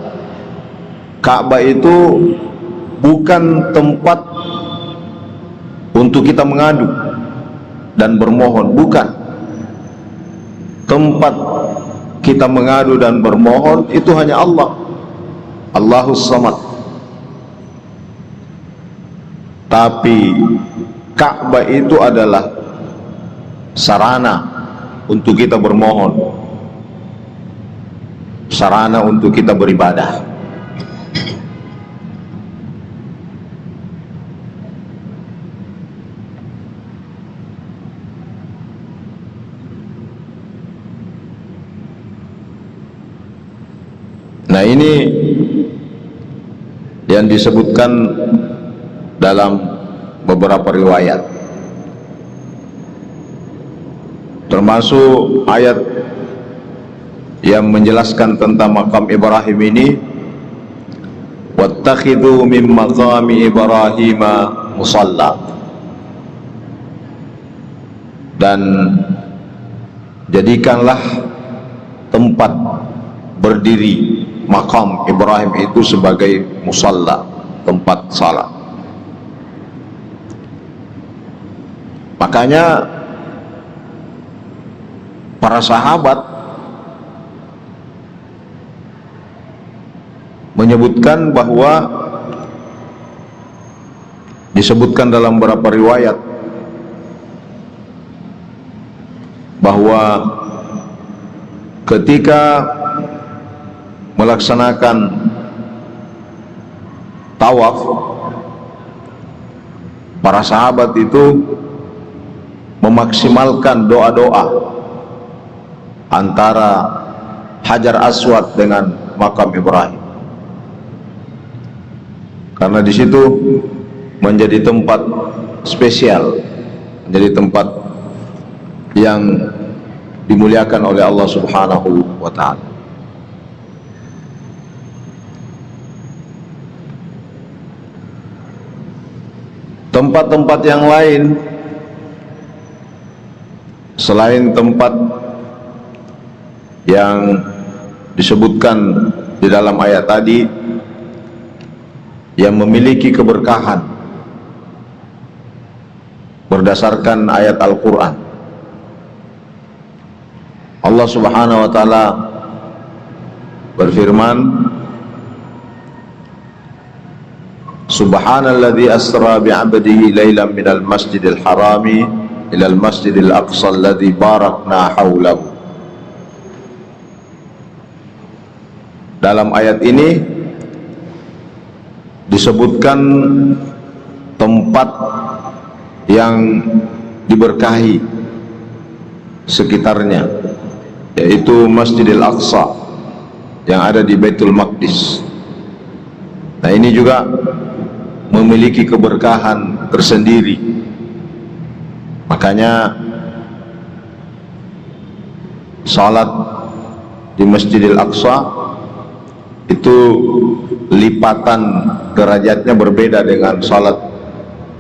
Ka'bah itu bukan tempat untuk kita mengadu dan bermohon, bukan. Tempat kita mengadu dan bermohon itu hanya Allah, Allahus Samad. Tapi Ka'bah itu adalah sarana untuk kita bermohon, sarana untuk kita beribadah. Nah, ini yang disebutkan dalam beberapa riwayat, termasuk ayat yang menjelaskan tentang makam Ibrahim ini, wattakhidhu min maqami Ibrahim musalla, dan jadikanlah tempat berdiri makam Ibrahim itu sebagai musalla, tempat salat. Makanya para sahabat menyebutkan bahwa, disebutkan dalam beberapa riwayat bahwa ketika melaksanakan tawaf, para sahabat itu memaksimalkan doa-doa antara Hajar Aswad dengan makam Ibrahim, karena di situ menjadi tempat spesial, menjadi tempat yang dimuliakan oleh Allah Subhanahu wa ta'ala. Tempat-tempat yang lain selain tempat yang disebutkan di dalam ayat tadi yang memiliki keberkahan berdasarkan ayat Al-Quran, Allah Subhanahu wa ta'ala berfirman, Subhanalladzi asra bi'abdihi laylan minal masjidil harami ilal masjidil aqsa alladzi barakna haulahu. Dalam ayat ini disebutkan tempat yang diberkahi sekitarnya, yaitu Masjidil Aqsa yang ada di Baitul Maqdis. Nah, ini juga memiliki keberkahan tersendiri. Makanya salat di Masjidil Aqsa itu lipatan derajatnya berbeda dengan salat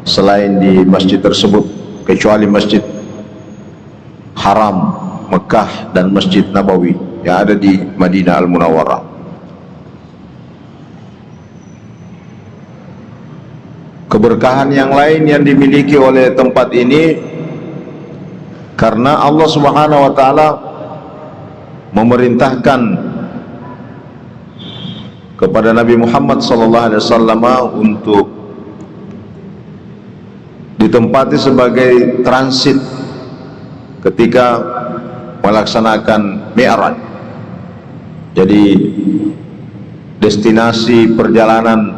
selain di masjid tersebut, kecuali Masjid Haram Mekah dan Masjid Nabawi yang ada di Madinah Al-Munawwarah. Keberkahan yang lain yang dimiliki oleh tempat ini karena Allah Subhanahu wa ta'ala memerintahkan kepada Nabi Muhammad SAW untuk ditempati sebagai transit ketika melaksanakan Mi'raj. Jadi destinasi perjalanan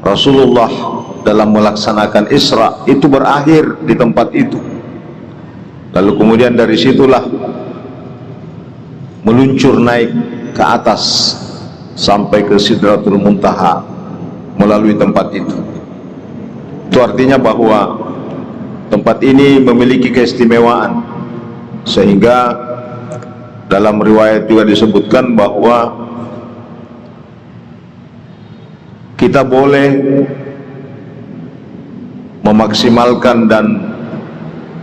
Rasulullah dalam melaksanakan Isra itu berakhir di tempat itu. Lalu kemudian dari situlah meluncur naik ke atas sampai ke Sidratul Muntaha melalui tempat itu. Itu artinya bahwa tempat ini memiliki keistimewaan, sehingga dalam riwayat juga disebutkan bahwa kita boleh memaksimalkan dan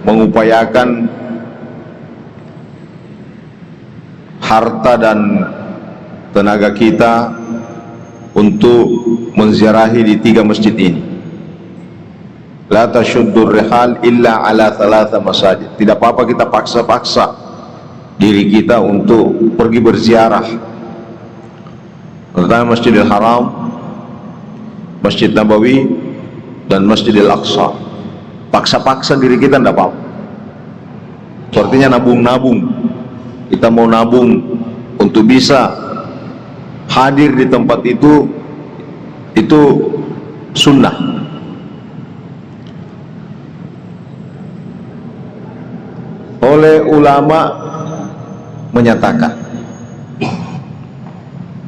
mengupayakan harta dan tenaga kita untuk menziarahi di 3 masjid ini. La tashuddur rihal illa ala 3 masajid. Tidak apa-apa kita paksa-paksa diri kita untuk pergi berziarah. Pertama Masjidil Haram, Masjid Nabawi, dan Masjidil Aqsa. Paksa-paksa diri kita tidak apa-apa. Sepertinya nabung-nabung. Kita mau nabung untuk bisa hadir di tempat itu sunnah. Oleh ulama menyatakan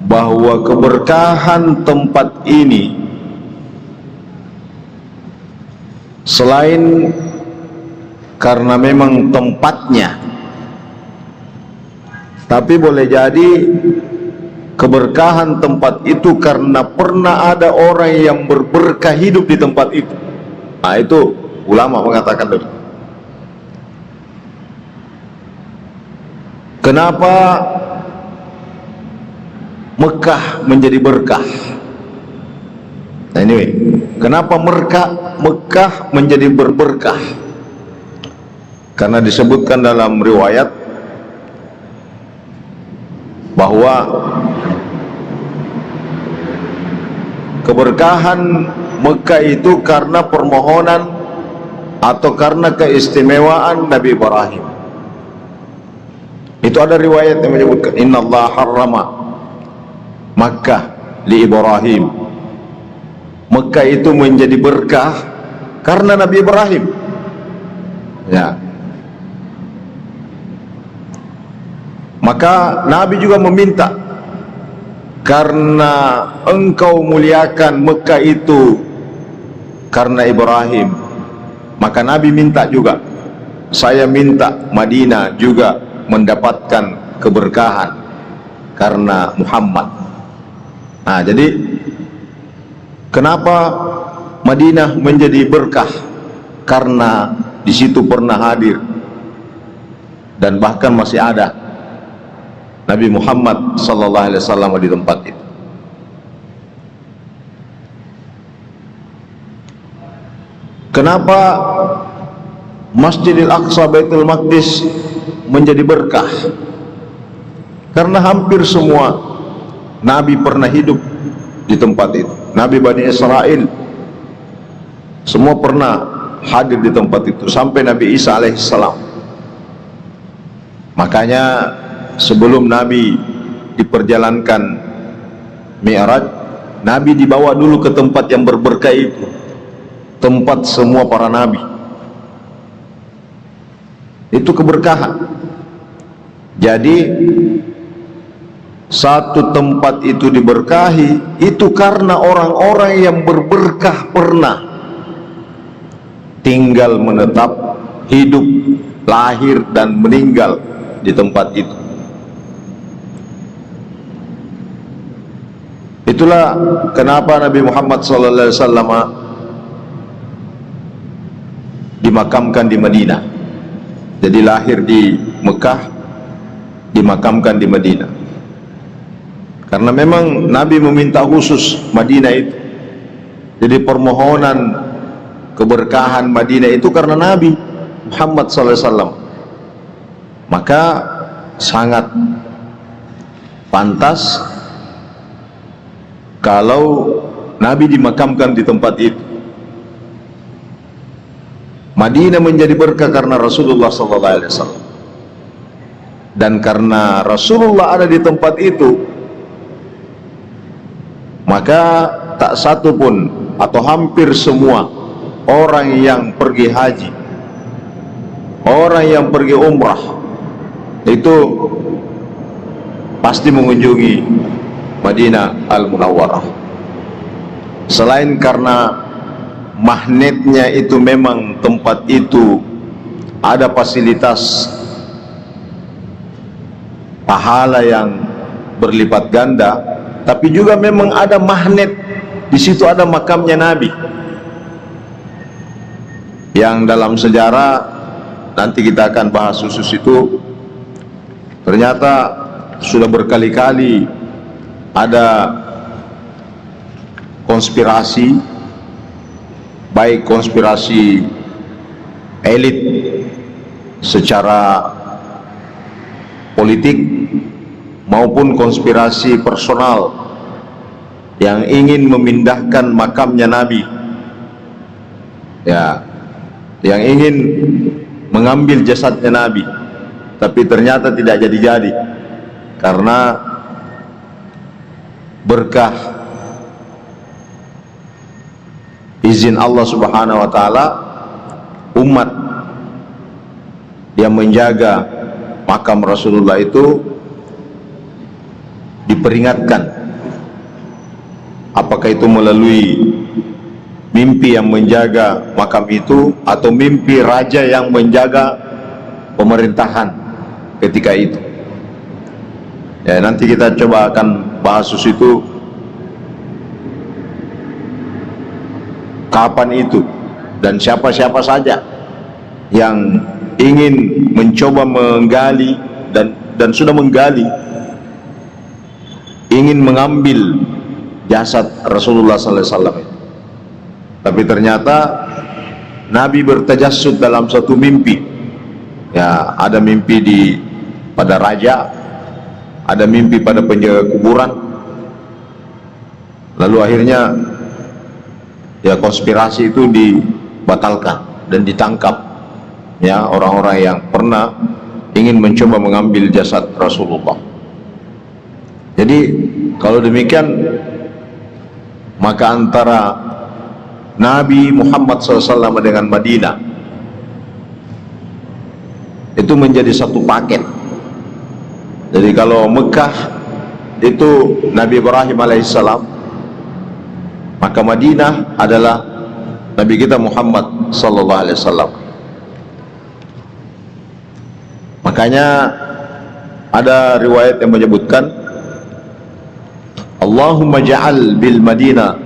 bahwa keberkahan tempat ini selain karena memang tempatnya, tapi boleh jadi keberkahan tempat itu karena pernah ada orang yang berberkah hidup di tempat itu. Nah, itu ulama mengatakan itu. Kenapa Mekah menjadi berkah? Nah, ini kenapa Mekah menjadi berberkah? Karena disebutkan dalam riwayat bahwa keberkahan Mekah itu karena permohonan atau karena keistimewaan Nabi Ibrahim. Itu ada riwayat yang menyebutkan innallaha harrama Makkah li Ibrahim. Mekah itu menjadi berkah karena Nabi Ibrahim. Ya. Maka Nabi juga meminta, karena engkau muliakan Mekah itu karena Ibrahim, maka Nabi minta juga, saya minta Madinah juga mendapatkan keberkahan karena Muhammad. Nah, jadi kenapa Madinah menjadi berkah? Karena di situ pernah hadir dan bahkan masih ada Nabi Muhammad sallallahu alaihi wasallam di tempat itu. Kenapa Masjidil Aqsa Baitul Maqdis menjadi berkah? Karena hampir semua Nabi pernah hidup di tempat itu. Nabi Bani Israel semua pernah hadir di tempat itu sampai Nabi Isa alaihissalam. Makanya sebelum Nabi diperjalankan Mi'raj, Nabi dibawa dulu ke tempat yang berberkah itu, tempat semua para Nabi. Itu keberkahan. Jadi satu tempat itu diberkahi itu karena orang-orang yang berberkah pernah tinggal, menetap, hidup, lahir dan meninggal di tempat itu. Itulah kenapa Nabi Muhammad SAW dimakamkan di Madinah. Jadi lahir di Mekah, dimakamkan di Madinah. Karena memang Nabi meminta khusus Madinah itu. Jadi permohonan keberkahan Madinah itu karena Nabi Muhammad SAW. Maka sangat pantas kalau Nabi dimakamkan di tempat itu. Madinah menjadi berkah karena Rasulullah SAW. Dan karena Rasulullah ada di tempat itu, maka tak satu pun atau hampir semua orang yang pergi haji, orang yang pergi umrah itu pasti mengunjungi Madinah Al-Munawwarah. Selain karena magnetnya itu, memang tempat itu ada fasilitas pahala yang berlipat ganda, tapi juga memang ada magnet. Di situ ada makamnya Nabi, yang dalam sejarah nanti kita akan bahas khusus itu. Ternyata sudah berkali-kali ada konspirasi, baik konspirasi elit secara politik maupun konspirasi personal yang ingin memindahkan makamnya Nabi ya, yang ingin mengambil jasadnya Nabi, tapi ternyata tidak jadi-jadi karena berkah izin Allah Subhanahu wa taala, umat yang menjaga makam Rasulullah itu diperingatkan, apakah itu melalui mimpi yang menjaga makam itu atau mimpi raja yang menjaga pemerintahan ketika itu. Ya, nanti kita coba akan bahas itu kapan itu dan siapa-siapa saja yang ingin mencoba menggali dan sudah menggali, ingin mengambil jasad Rasulullah sallallahu alaihi wasallam. Tapi ternyata Nabi bertajassud dalam satu mimpi. Ya, ada mimpi pada raja, ada mimpi pada penjaga kuburan. Lalu akhirnya ya konspirasi itu dibatalkan dan ditangkap ya orang-orang yang pernah ingin mencoba mengambil jasad Rasulullah. Jadi kalau demikian, maka antara Nabi Muhammad SAW dengan Madinah itu menjadi satu paket. Jadi kalau Mekah itu Nabi Ibrahim alaihissalam, maka Madinah adalah Nabi kita Muhammad sallallahu alaihi wasallam. Makanya ada riwayat yang menyebutkan, Allahumma ja'al bil Madinah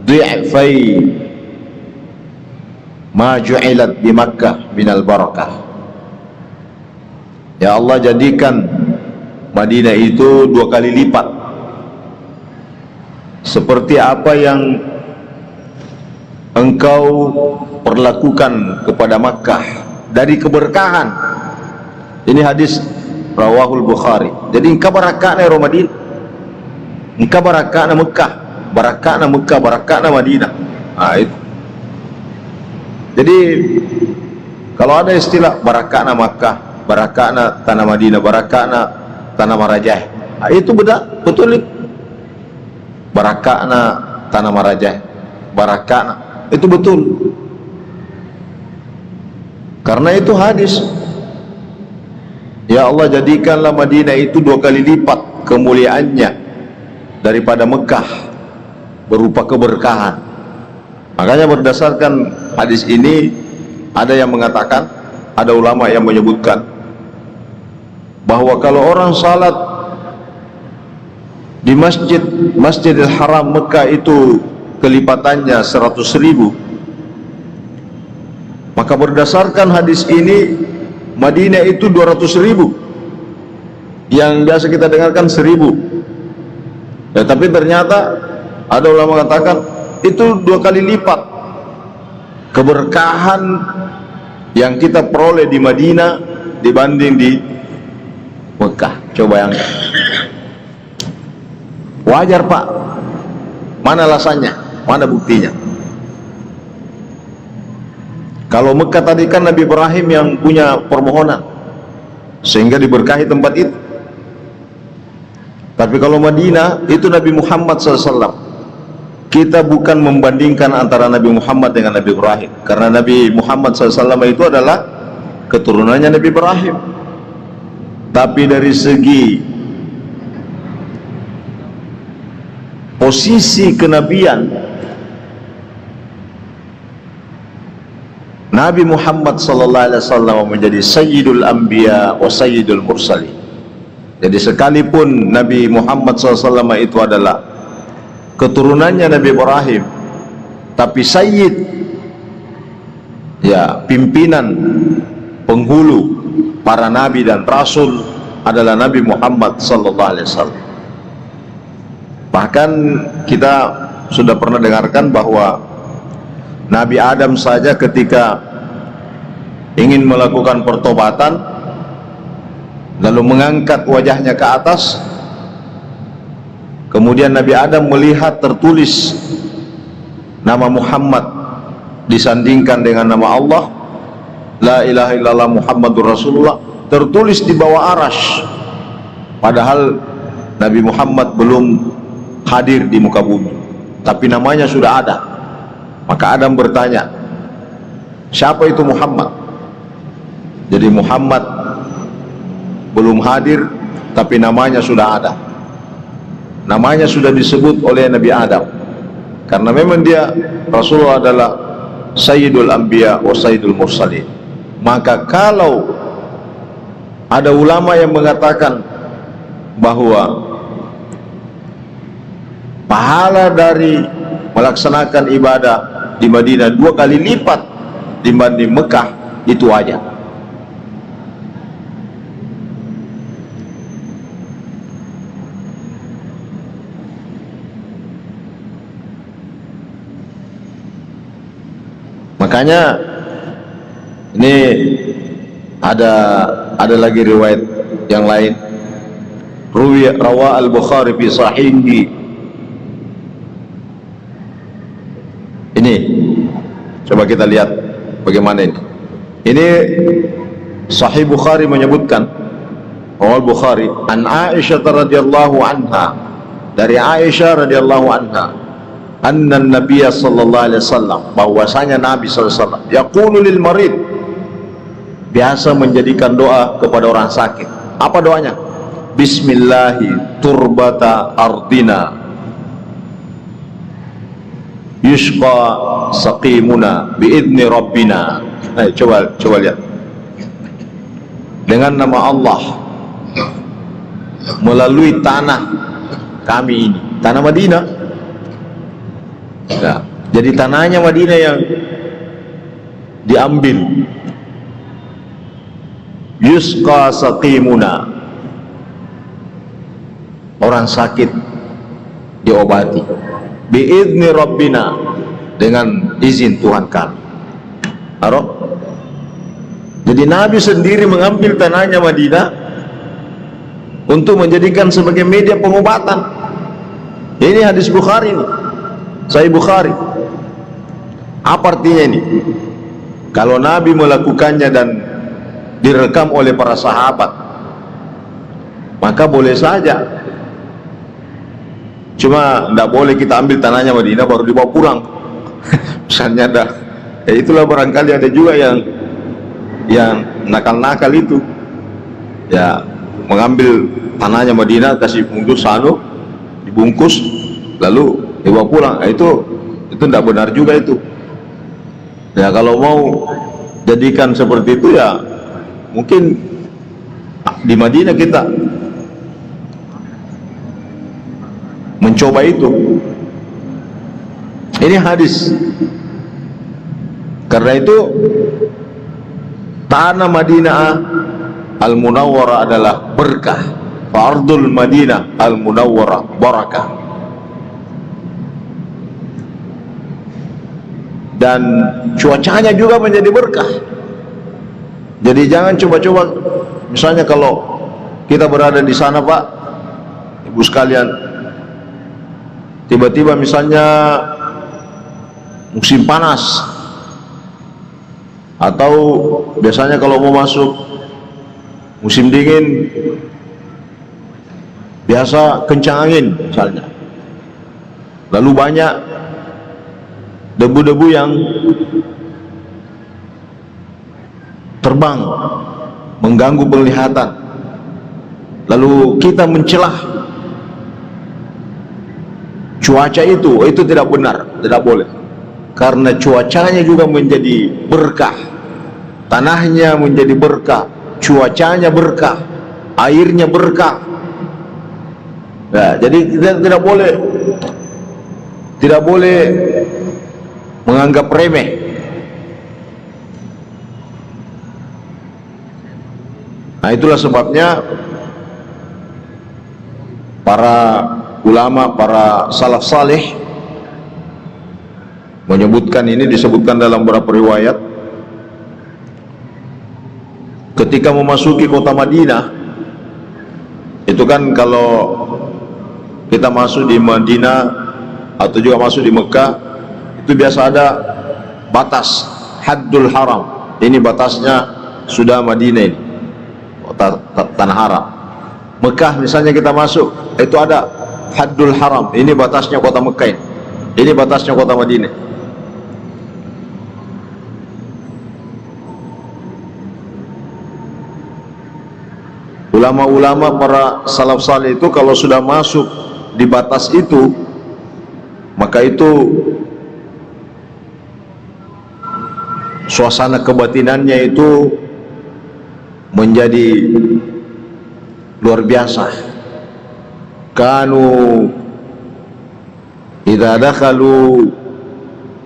dhi'fai ma ju'ilat bi Makkah minal barakah. Ya Allah, jadikan Madinah itu 2 kali lipat seperti apa yang engkau perlakukan kepada Makkah dari keberkahan. Ini hadis rawahul Bukhari. Jadi engkau barakahna Madinah, engkau barakahna Makkah, barakahna Makkah, barakahna Madinah. Nah, itu. Jadi kalau ada istilah barakahna Makkah, barakahna tanah Madinah, barakahna tanah Marajah, nah, itu betul itu. Barakahna tanah Marajah, barakahna, itu betul. Karena itu hadis. Ya Allah, jadikanlah Madinah itu 2 kali lipat kemuliaannya daripada Mekah berupa keberkahan. Makanya berdasarkan hadis ini, ada yang mengatakan, ada ulama yang menyebutkan bahwa kalau orang salat di Masjidil Haram Mekah itu kelipatannya 100.000, maka berdasarkan hadis ini Madinah itu 200.000, yang biasa kita dengarkan 1.000. Ya, tapi ternyata ada ulama mengatakan itu 2 kali lipat keberkahan yang kita peroleh di Madinah dibanding di Mekah. Coba yang wajar, Pak. Mana alasannya? Mana buktinya? Kalau Mekah tadi kan Nabi Ibrahim yang punya permohonan sehingga diberkahi tempat itu. Tapi kalau Madinah itu Nabi Muhammad SAW. Kita bukan membandingkan antara Nabi Muhammad dengan Nabi Ibrahim, karena Nabi Muhammad SAW itu adalah keturunannya Nabi Ibrahim. Tapi dari segi posisi kenabian, Nabi Muhammad SAW menjadi Sayyidul Anbiya wa Sayyidul Mursalin. Jadi sekalipun Nabi Muhammad SAW itu adalah keturunannya Nabi Ibrahim, tapi Sayyid, ya, pimpinan penghulu para nabi dan rasul adalah Nabi Muhammad SAW. Bahkan kita sudah pernah dengarkan bahwa Nabi Adam saja ketika ingin melakukan pertobatan lalu mengangkat wajahnya ke atas, kemudian Nabi Adam melihat tertulis nama Muhammad disandingkan dengan nama Allah, la ilaha illallah Muhammadur Rasulullah, tertulis di bawah arasy, padahal Nabi Muhammad belum hadir di muka bumi, tapi namanya sudah ada. Maka Adam bertanya, siapa itu Muhammad? Jadi Muhammad belum hadir, tapi namanya sudah ada. Namanya sudah disebut oleh Nabi Adam, karena memang dia Rasulullah adalah Sayyidul Anbiya wa Sayyidul Mursalin. Maka kalau ada ulama yang mengatakan bahwa pahala dari melaksanakan ibadah di Madinah 2 kali lipat dibanding Mekah, itu aja. Makanya ini ada lagi riwayat yang lain. Rawa al-Bukhari fi sahihi. Ini coba kita lihat bagaimana ini. Ini Sahih Bukhari menyebutkan, Rawa al-Bukhari an Aisyah radhiyallahu anha, dari Aisyah radhiyallahu anha, anna Nabiy sallallahu alaihi wasallam, bahwasanya Nabi sallallahu alaihi wasallam yaqulu lil marid, biasa menjadikan doa kepada orang sakit. Apa doanya? Bismillahi turbata ardina yusqa saqimuna biidni rabbina. Coba lihat. Dengan nama Allah, melalui tanah kami ini, tanah Madinah. Nah, jadi tanahnya Madinah yang diambil. Yusqa saqimuna, orang sakit diobati. Biidni rabbina, dengan izin Tuhan kami. Arok. Jadi Nabi sendiri mengambil tanahnya Madinah untuk menjadikan sebagai media pengobatan. Ini hadis Bukhari ini, Sahih Bukhari. Apa artinya ini? Kalau Nabi melakukannya dan direkam oleh para sahabat, maka boleh saja. Cuma tidak boleh kita ambil tanahnya Madinah baru dibawa pulang. Misalnya dah, ya itulah barangkali ada juga yang nakal-nakal itu, ya mengambil tanahnya Madinah, kasih bungkus dibungkus, lalu dibawa pulang. Itu tidak benar juga itu. Ya kalau mau jadikan seperti itu, ya mungkin di Madinah kita mencoba itu. Ini hadis. Karena itu tanah Madinah Al-Munawwarah adalah berkah. Fardul Madinah Al-Munawwarah barakah. Dan cuacanya juga menjadi berkah. Jadi jangan coba-coba, misalnya kalau kita berada di sana, Pak, Ibu sekalian, tiba-tiba misalnya musim panas, atau biasanya kalau mau masuk musim dingin, biasa kencang angin misalnya, lalu banyak debu-debu yang terbang mengganggu penglihatan, lalu kita mencelah cuaca itu tidak benar, tidak boleh. Karena cuacanya juga menjadi berkah, tanahnya menjadi berkah, cuacanya berkah, airnya berkah. Nah, jadi kita tidak boleh menganggap remeh. Nah, itulah sebabnya para ulama, para salaf saleh menyebutkan ini, disebutkan dalam beberapa riwayat, ketika memasuki kota Madinah, itu kan kalau kita masuk di Madinah atau juga masuk di Mekah, itu biasa ada batas haddul haram. Ini batasnya sudah Madinah ini, tanah haram. Mekah misalnya kita masuk, itu ada haddul haram. Ini batasnya kota Mekah ini batasnya kota Madinah. Ulama-ulama para salaf saleh itu kalau sudah masuk di batas itu, maka itu suasana kebatinannya itu menjadi luar biasa. Kanu idza dakhalu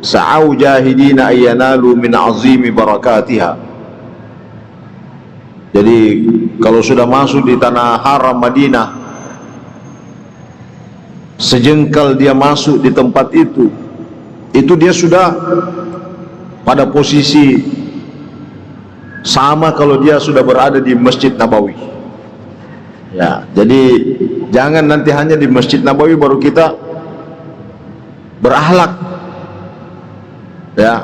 sa'au jahidina ayyanalu min azimi barakatiha. Jadi kalau sudah masuk di tanah haram Madinah, sejengkal dia masuk di tempat itu dia sudah pada posisi sama kalau dia sudah berada di Masjid Nabawi. Ya, jadi jangan nanti hanya di Masjid Nabawi baru kita berakhlak. Ya.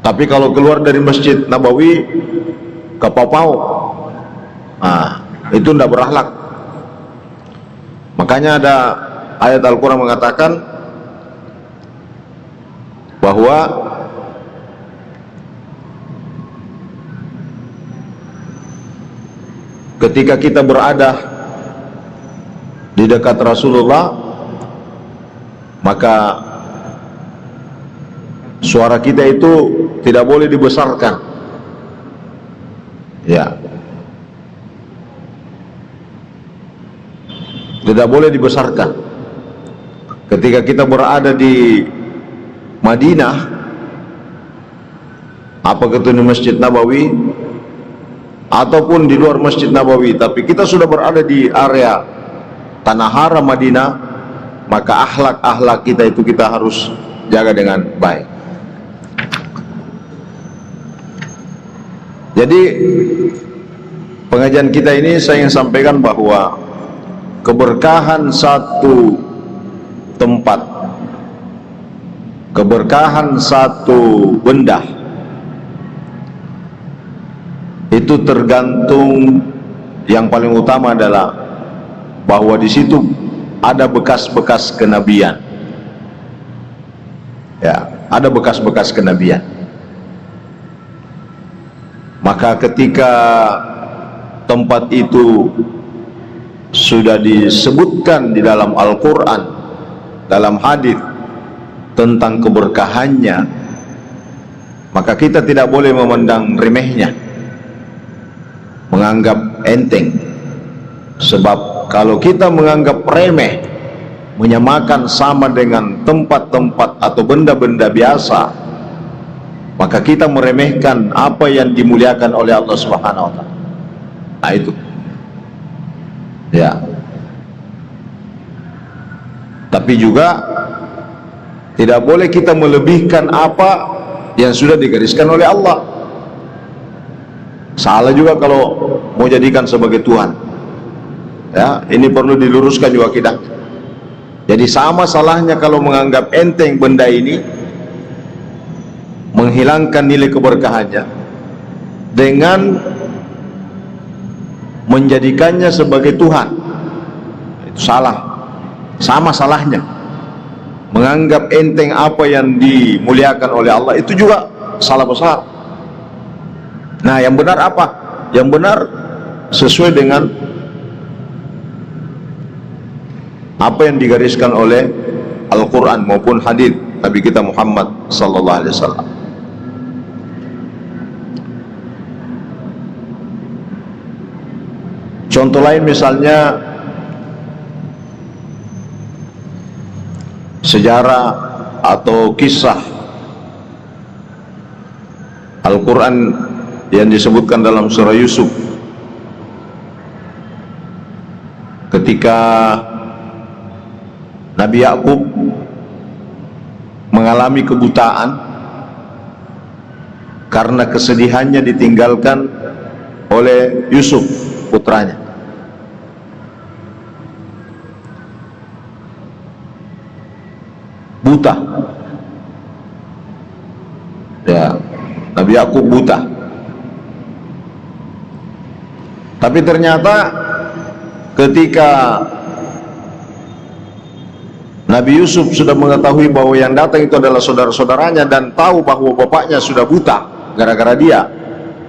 Tapi kalau keluar dari Masjid Nabawi ke Papau, itu tidak berakhlak. Makanya ada ayat Al-Quran mengatakan bahwa ketika kita berada di dekat Rasulullah, maka suara kita itu tidak boleh dibesarkan. Ya, tidak boleh dibesarkan. Ketika kita berada di Madinah, apakah itu di Masjid Nabawi ataupun di luar Masjid Nabawi, tapi kita sudah berada di area tanah haram Madinah, maka akhlak kita itu kita harus jaga dengan baik. Jadi pengajian kita ini saya ingin sampaikan bahwa keberkahan satu tempat, keberkahan satu benda itu tergantung, yang paling utama adalah bahwa di situ ada bekas-bekas kenabian. Ya, ada bekas-bekas kenabian. Maka ketika tempat itu sudah disebutkan di dalam Al-Quran, dalam hadis tentang keberkahannya, maka kita tidak boleh memandang remehnya, menganggap enteng. Sebab kalau kita menganggap remeh, menyamakan sama dengan tempat-tempat atau benda-benda biasa, maka kita meremehkan apa yang dimuliakan oleh Allah Subhanahu wa taala. Nah itu. Ya. Tapi juga tidak boleh kita melebihkan apa yang sudah digariskan oleh Allah. Salah juga kalau mau jadikan sebagai Tuhan. Ya, ini perlu diluruskan juga kita. Jadi sama salahnya kalau menganggap enteng benda ini, menghilangkan nilai keberkahannya dengan menjadikannya sebagai Tuhan. Itu salah. Sama salahnya. Menganggap enteng apa yang dimuliakan oleh Allah, itu juga salah besar. Nah, yang benar apa? Yang benar sesuai dengan apa yang digariskan oleh Al-Quran maupun hadis Nabi kita Muhammad sallallahu alaihi wasallam. Contoh lain misalnya sejarah atau kisah Al-Quran yang disebutkan dalam surah Yusuf, ketika Nabi Yakub mengalami kebutaan karena kesedihannya ditinggalkan oleh Yusuf putranya. Buta. Ya, Nabi Yakub buta. Tapi ternyata ketika Nabi Yusuf sudah mengetahui bahwa yang datang itu adalah saudara-saudaranya dan tahu bahwa bapaknya sudah buta gara-gara dia,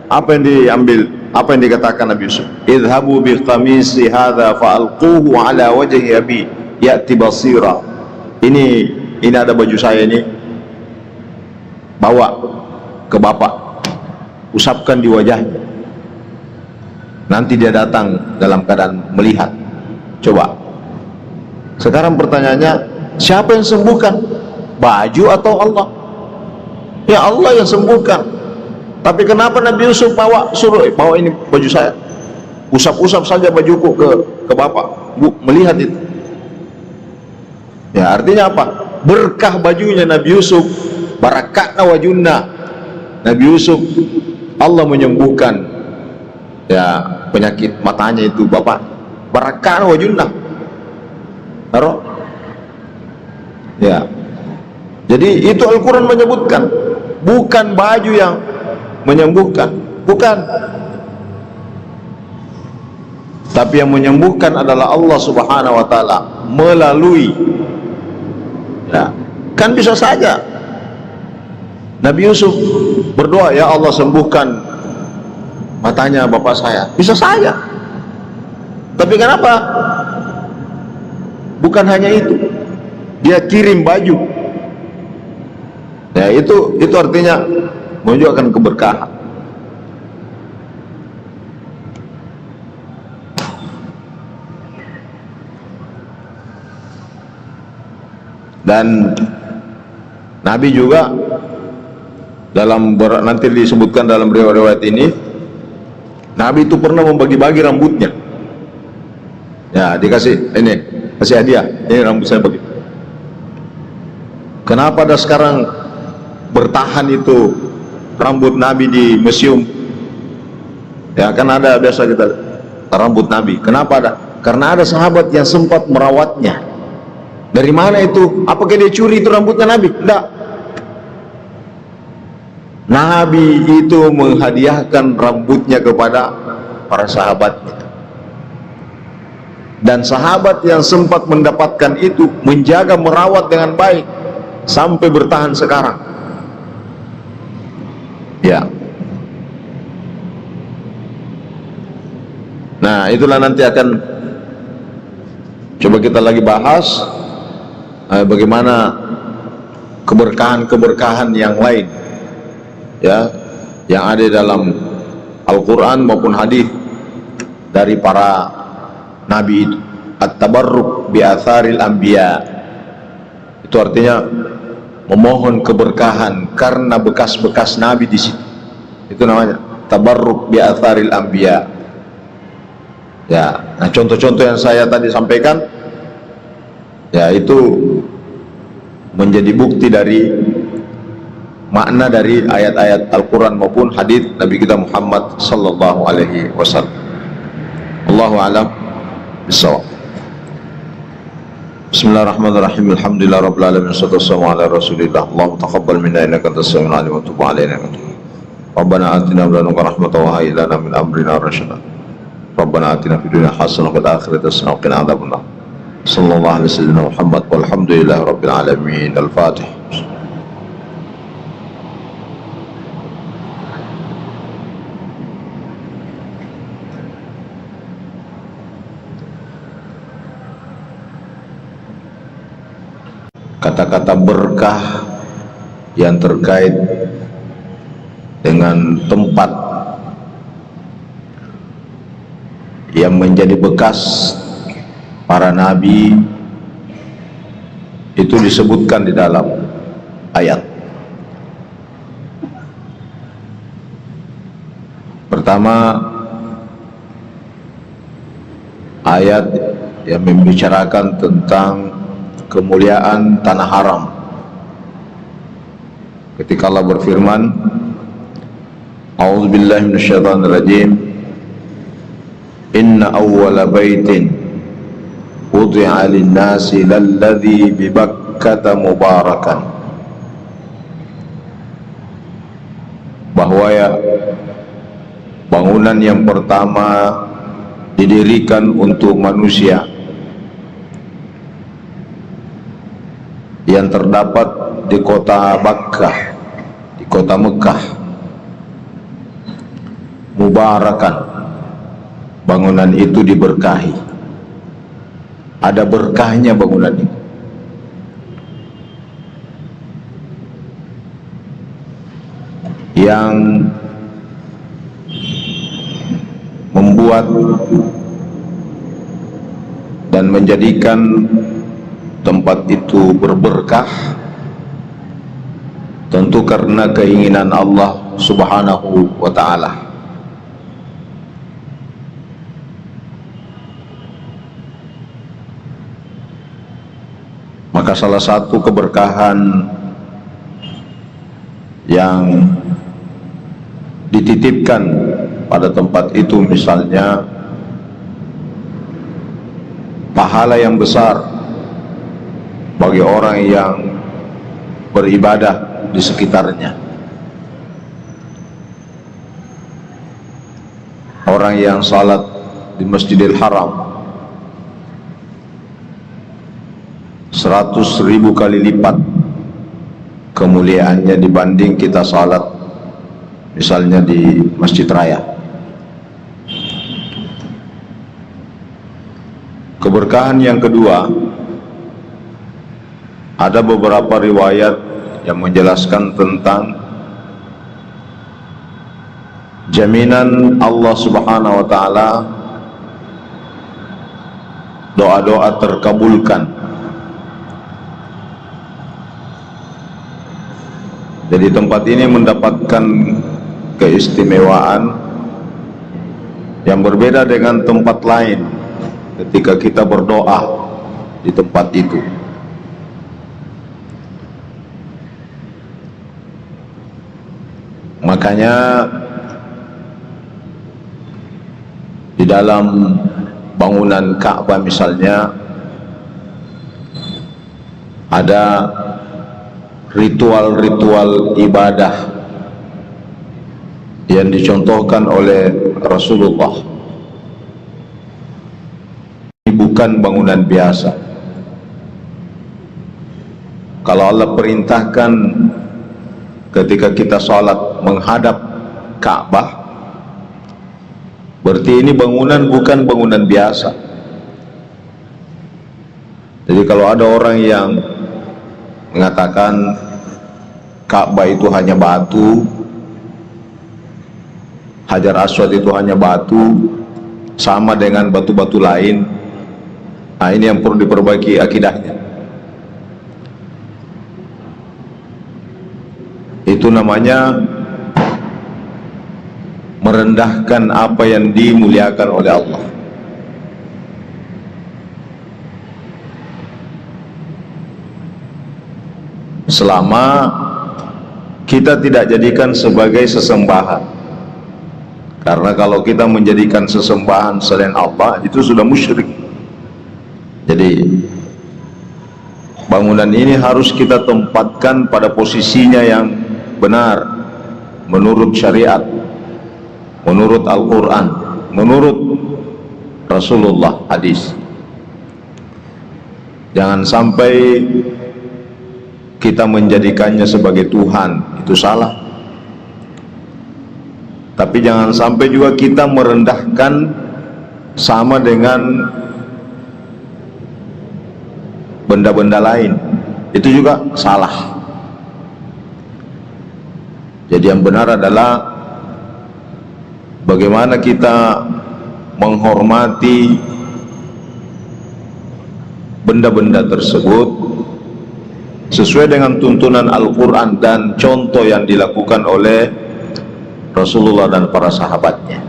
apa yang diambil, apa yang dikatakan Nabi Yusuf? Idhabu bi qamisi hadza fa'alquhu ala wajhi abi ya'ti basira. Ini ada baju saya ini, bawa ke bapak, usapkan di wajahnya, nanti dia datang dalam keadaan melihat. Coba sekarang pertanyaannya, siapa yang sembuhkan? Baju atau Allah? Ya Allah yang sembuhkan. Tapi kenapa Nabi Yusuf suruh bawa ini baju saya, usap-usap saja bajuku ke bapak, melihat itu? Ya artinya apa? Berkah bajunya Nabi Yusuf, barakatna wajunna. Nabi Yusuf, Allah menyembuhkan ya penyakit matanya itu bapak, barakatna wajunna. Taruh. Ya. Jadi itu Al-Quran menyebutkan, bukan baju yang menyembuhkan, bukan. Tapi yang menyembuhkan adalah Allah Subhanahu wa taala melalui, ya. Kan bisa saja Nabi Yusuf berdoa, ya Allah sembuhkan matanya bapak saya. Bisa saja. Tapi kenapa? Bukan hanya itu, dia kirim baju. Ya itu artinya menunjukkan keberkahan. Dan Nabi juga nanti disebutkan dalam riwayat ini, Nabi itu pernah membagi-bagi rambutnya. Ya dikasih ini, kasih hadiah, ini rambut saya bagi. Kenapa ada sekarang bertahan itu rambut Nabi di museum? Ya kan ada biasa kita rambut Nabi. Kenapa ada? Karena ada sahabat yang sempat merawatnya. Dari mana itu? Apakah dia curi itu rambutnya Nabi? Tidak. Nabi itu menghadiahkan rambutnya kepada para sahabatnya. Dan sahabat yang sempat mendapatkan itu menjaga, merawat dengan baik sampai bertahan sekarang. Ya. Nah, itulah nanti akan coba kita lagi bahas bagaimana keberkahan-keberkahan yang lain, ya, yang ada dalam Al-Quran maupun hadis dari para Nabi itu. At-tabarruk bi atharil anbiya, itu artinya memohon keberkahan karena bekas-bekas Nabi di situ. Itu namanya tabarruk bi atharil anbiya. Ya, nah contoh-contoh yang saya tadi sampaikan, ya itu menjadi bukti dari makna dari ayat-ayat Al-Quran maupun hadis Nabi kita Muhammad sallallahu alaihi wasallam. Allahu a'lam bissawab. Bismillahirrahmanirrahim. Alhamdulillah rabbil alamin. Wassalamu ala rasulillah. Allahumma taqabbal minna innaka antas samiul alim wa tub alaina. Rabbana atina min ladunka rahmatan wa hayyi lana min amrina rashada. Rabbana atina fid dunya hasanah wa fil akhirati hasanah wa qina adzabannar. Sallallahu alaihi wasallam Muhammad walhamdulillahi rabbil alamin. Al-Fatih. Kata-kata berkah yang terkait dengan tempat yang menjadi bekas para nabi itu disebutkan di dalam ayat. Pertama, ayat yang membicarakan tentang kemuliaan tanah haram, ketika Allah berfirman, A'udzubillahi minasyaitonirrajim, Inna awwala baitin wudi'a lin-nasi lalladzi bi Bakkata mubarakan bahwa bangunan yang pertama didirikan untuk manusia yang terdapat di kota Makkah, di kota Mekah, mubarakan, bangunan itu diberkahi, ada berkahnya bangunan itu. Yang membuat dan menjadikan tempat itu berberkah tentu karena keinginan Allah Subhanahu wa ta'ala. Maka salah satu keberkahan yang dititipkan pada tempat itu misalnya pahala yang besar bagi orang yang beribadah di sekitarnya, orang yang salat di Masjidil Haram 100.000 kali lipat kemuliaannya dibanding kita salat misalnya di Masjid Raya. Keberkahan yang kedua, ada beberapa riwayat yang menjelaskan tentang jaminan Allah Subhanahu wa ta'ala, doa-doa terkabulkan. Jadi tempat ini mendapatkan keistimewaan yang berbeda dengan tempat lain ketika kita berdoa di tempat itu. Makanya di dalam bangunan Ka'bah misalnya ada ritual-ritual ibadah yang dicontohkan oleh Rasulullah. Ini bukan bangunan biasa. Kalau Allah perintahkan ketika kita sholat menghadap Ka'bah, berarti ini bangunan bukan bangunan biasa. Jadi kalau ada orang yang mengatakan Ka'bah itu hanya batu, Hajar Aswad itu hanya batu, sama dengan batu-batu lain, nah ini yang perlu diperbaiki akidahnya. Itu namanya merendahkan apa yang dimuliakan oleh Allah. Selama kita tidak jadikan sebagai sesembahan. Karena kalau kita menjadikan sesembahan selain Allah, itu sudah musyrik. Jadi bangunan ini harus kita tempatkan pada posisinya yang benar, menurut syariat, menurut Al-Quran, menurut Rasulullah hadis. Jangan sampai kita menjadikannya sebagai Tuhan, itu salah. Tapi jangan sampai juga kita merendahkan sama dengan benda-benda lain, itu juga salah. Jadi yang benar adalah bagaimana kita menghormati benda-benda tersebut sesuai dengan tuntunan Al-Quran dan contoh yang dilakukan oleh Rasulullah dan para sahabatnya,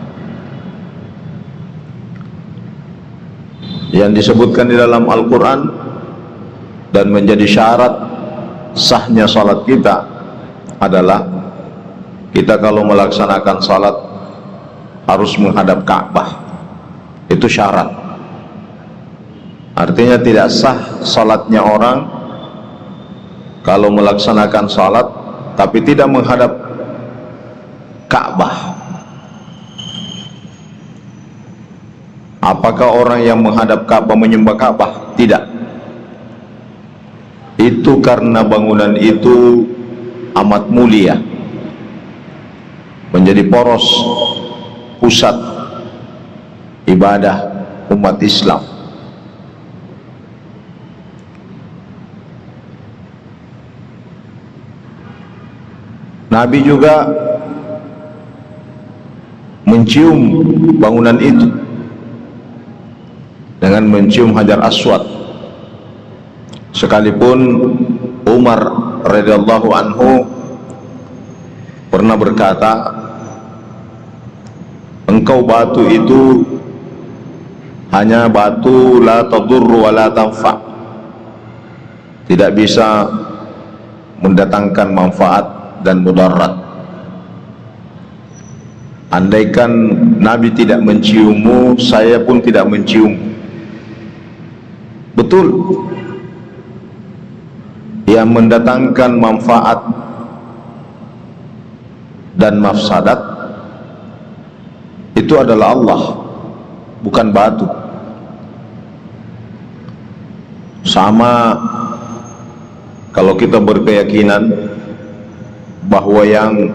yang disebutkan di dalam Al-Quran dan menjadi syarat sahnya salat kita adalah kita kalau melaksanakan salat harus menghadap Ka'bah. Itu syarat. Artinya tidak sah salatnya orang kalau melaksanakan salat tapi tidak menghadap Ka'bah. Apakah orang yang menghadap Ka'bah menyembah Ka'bah? Tidak. Itu karena bangunan itu amat mulia, menjadi poros pusat ibadah umat Islam. Nabi juga mencium bangunan itu dengan mencium Hajar Aswad, sekalipun Umar radhiyallahu anhu pernah berkata, engkau batu itu hanya batu la tadurru wa la tanfa, tidak bisa mendatangkan manfaat dan mudarat. Andaikan Nabi tidak menciummu, saya pun tidak menciummu. Betul, yang mendatangkan manfaat dan mafsadat itu adalah Allah, bukan batu. Sama kalau kita berkeyakinan bahwa yang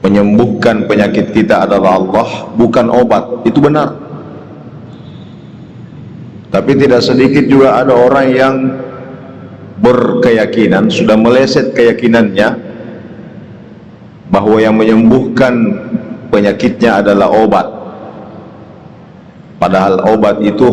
menyembuhkan penyakit kita adalah Allah, bukan obat, itu benar. Tapi tidak sedikit juga ada orang yang berkeyakinan, sudah meleset keyakinannya bahwa yang menyembuhkan penyakitnya adalah obat, padahal obat itu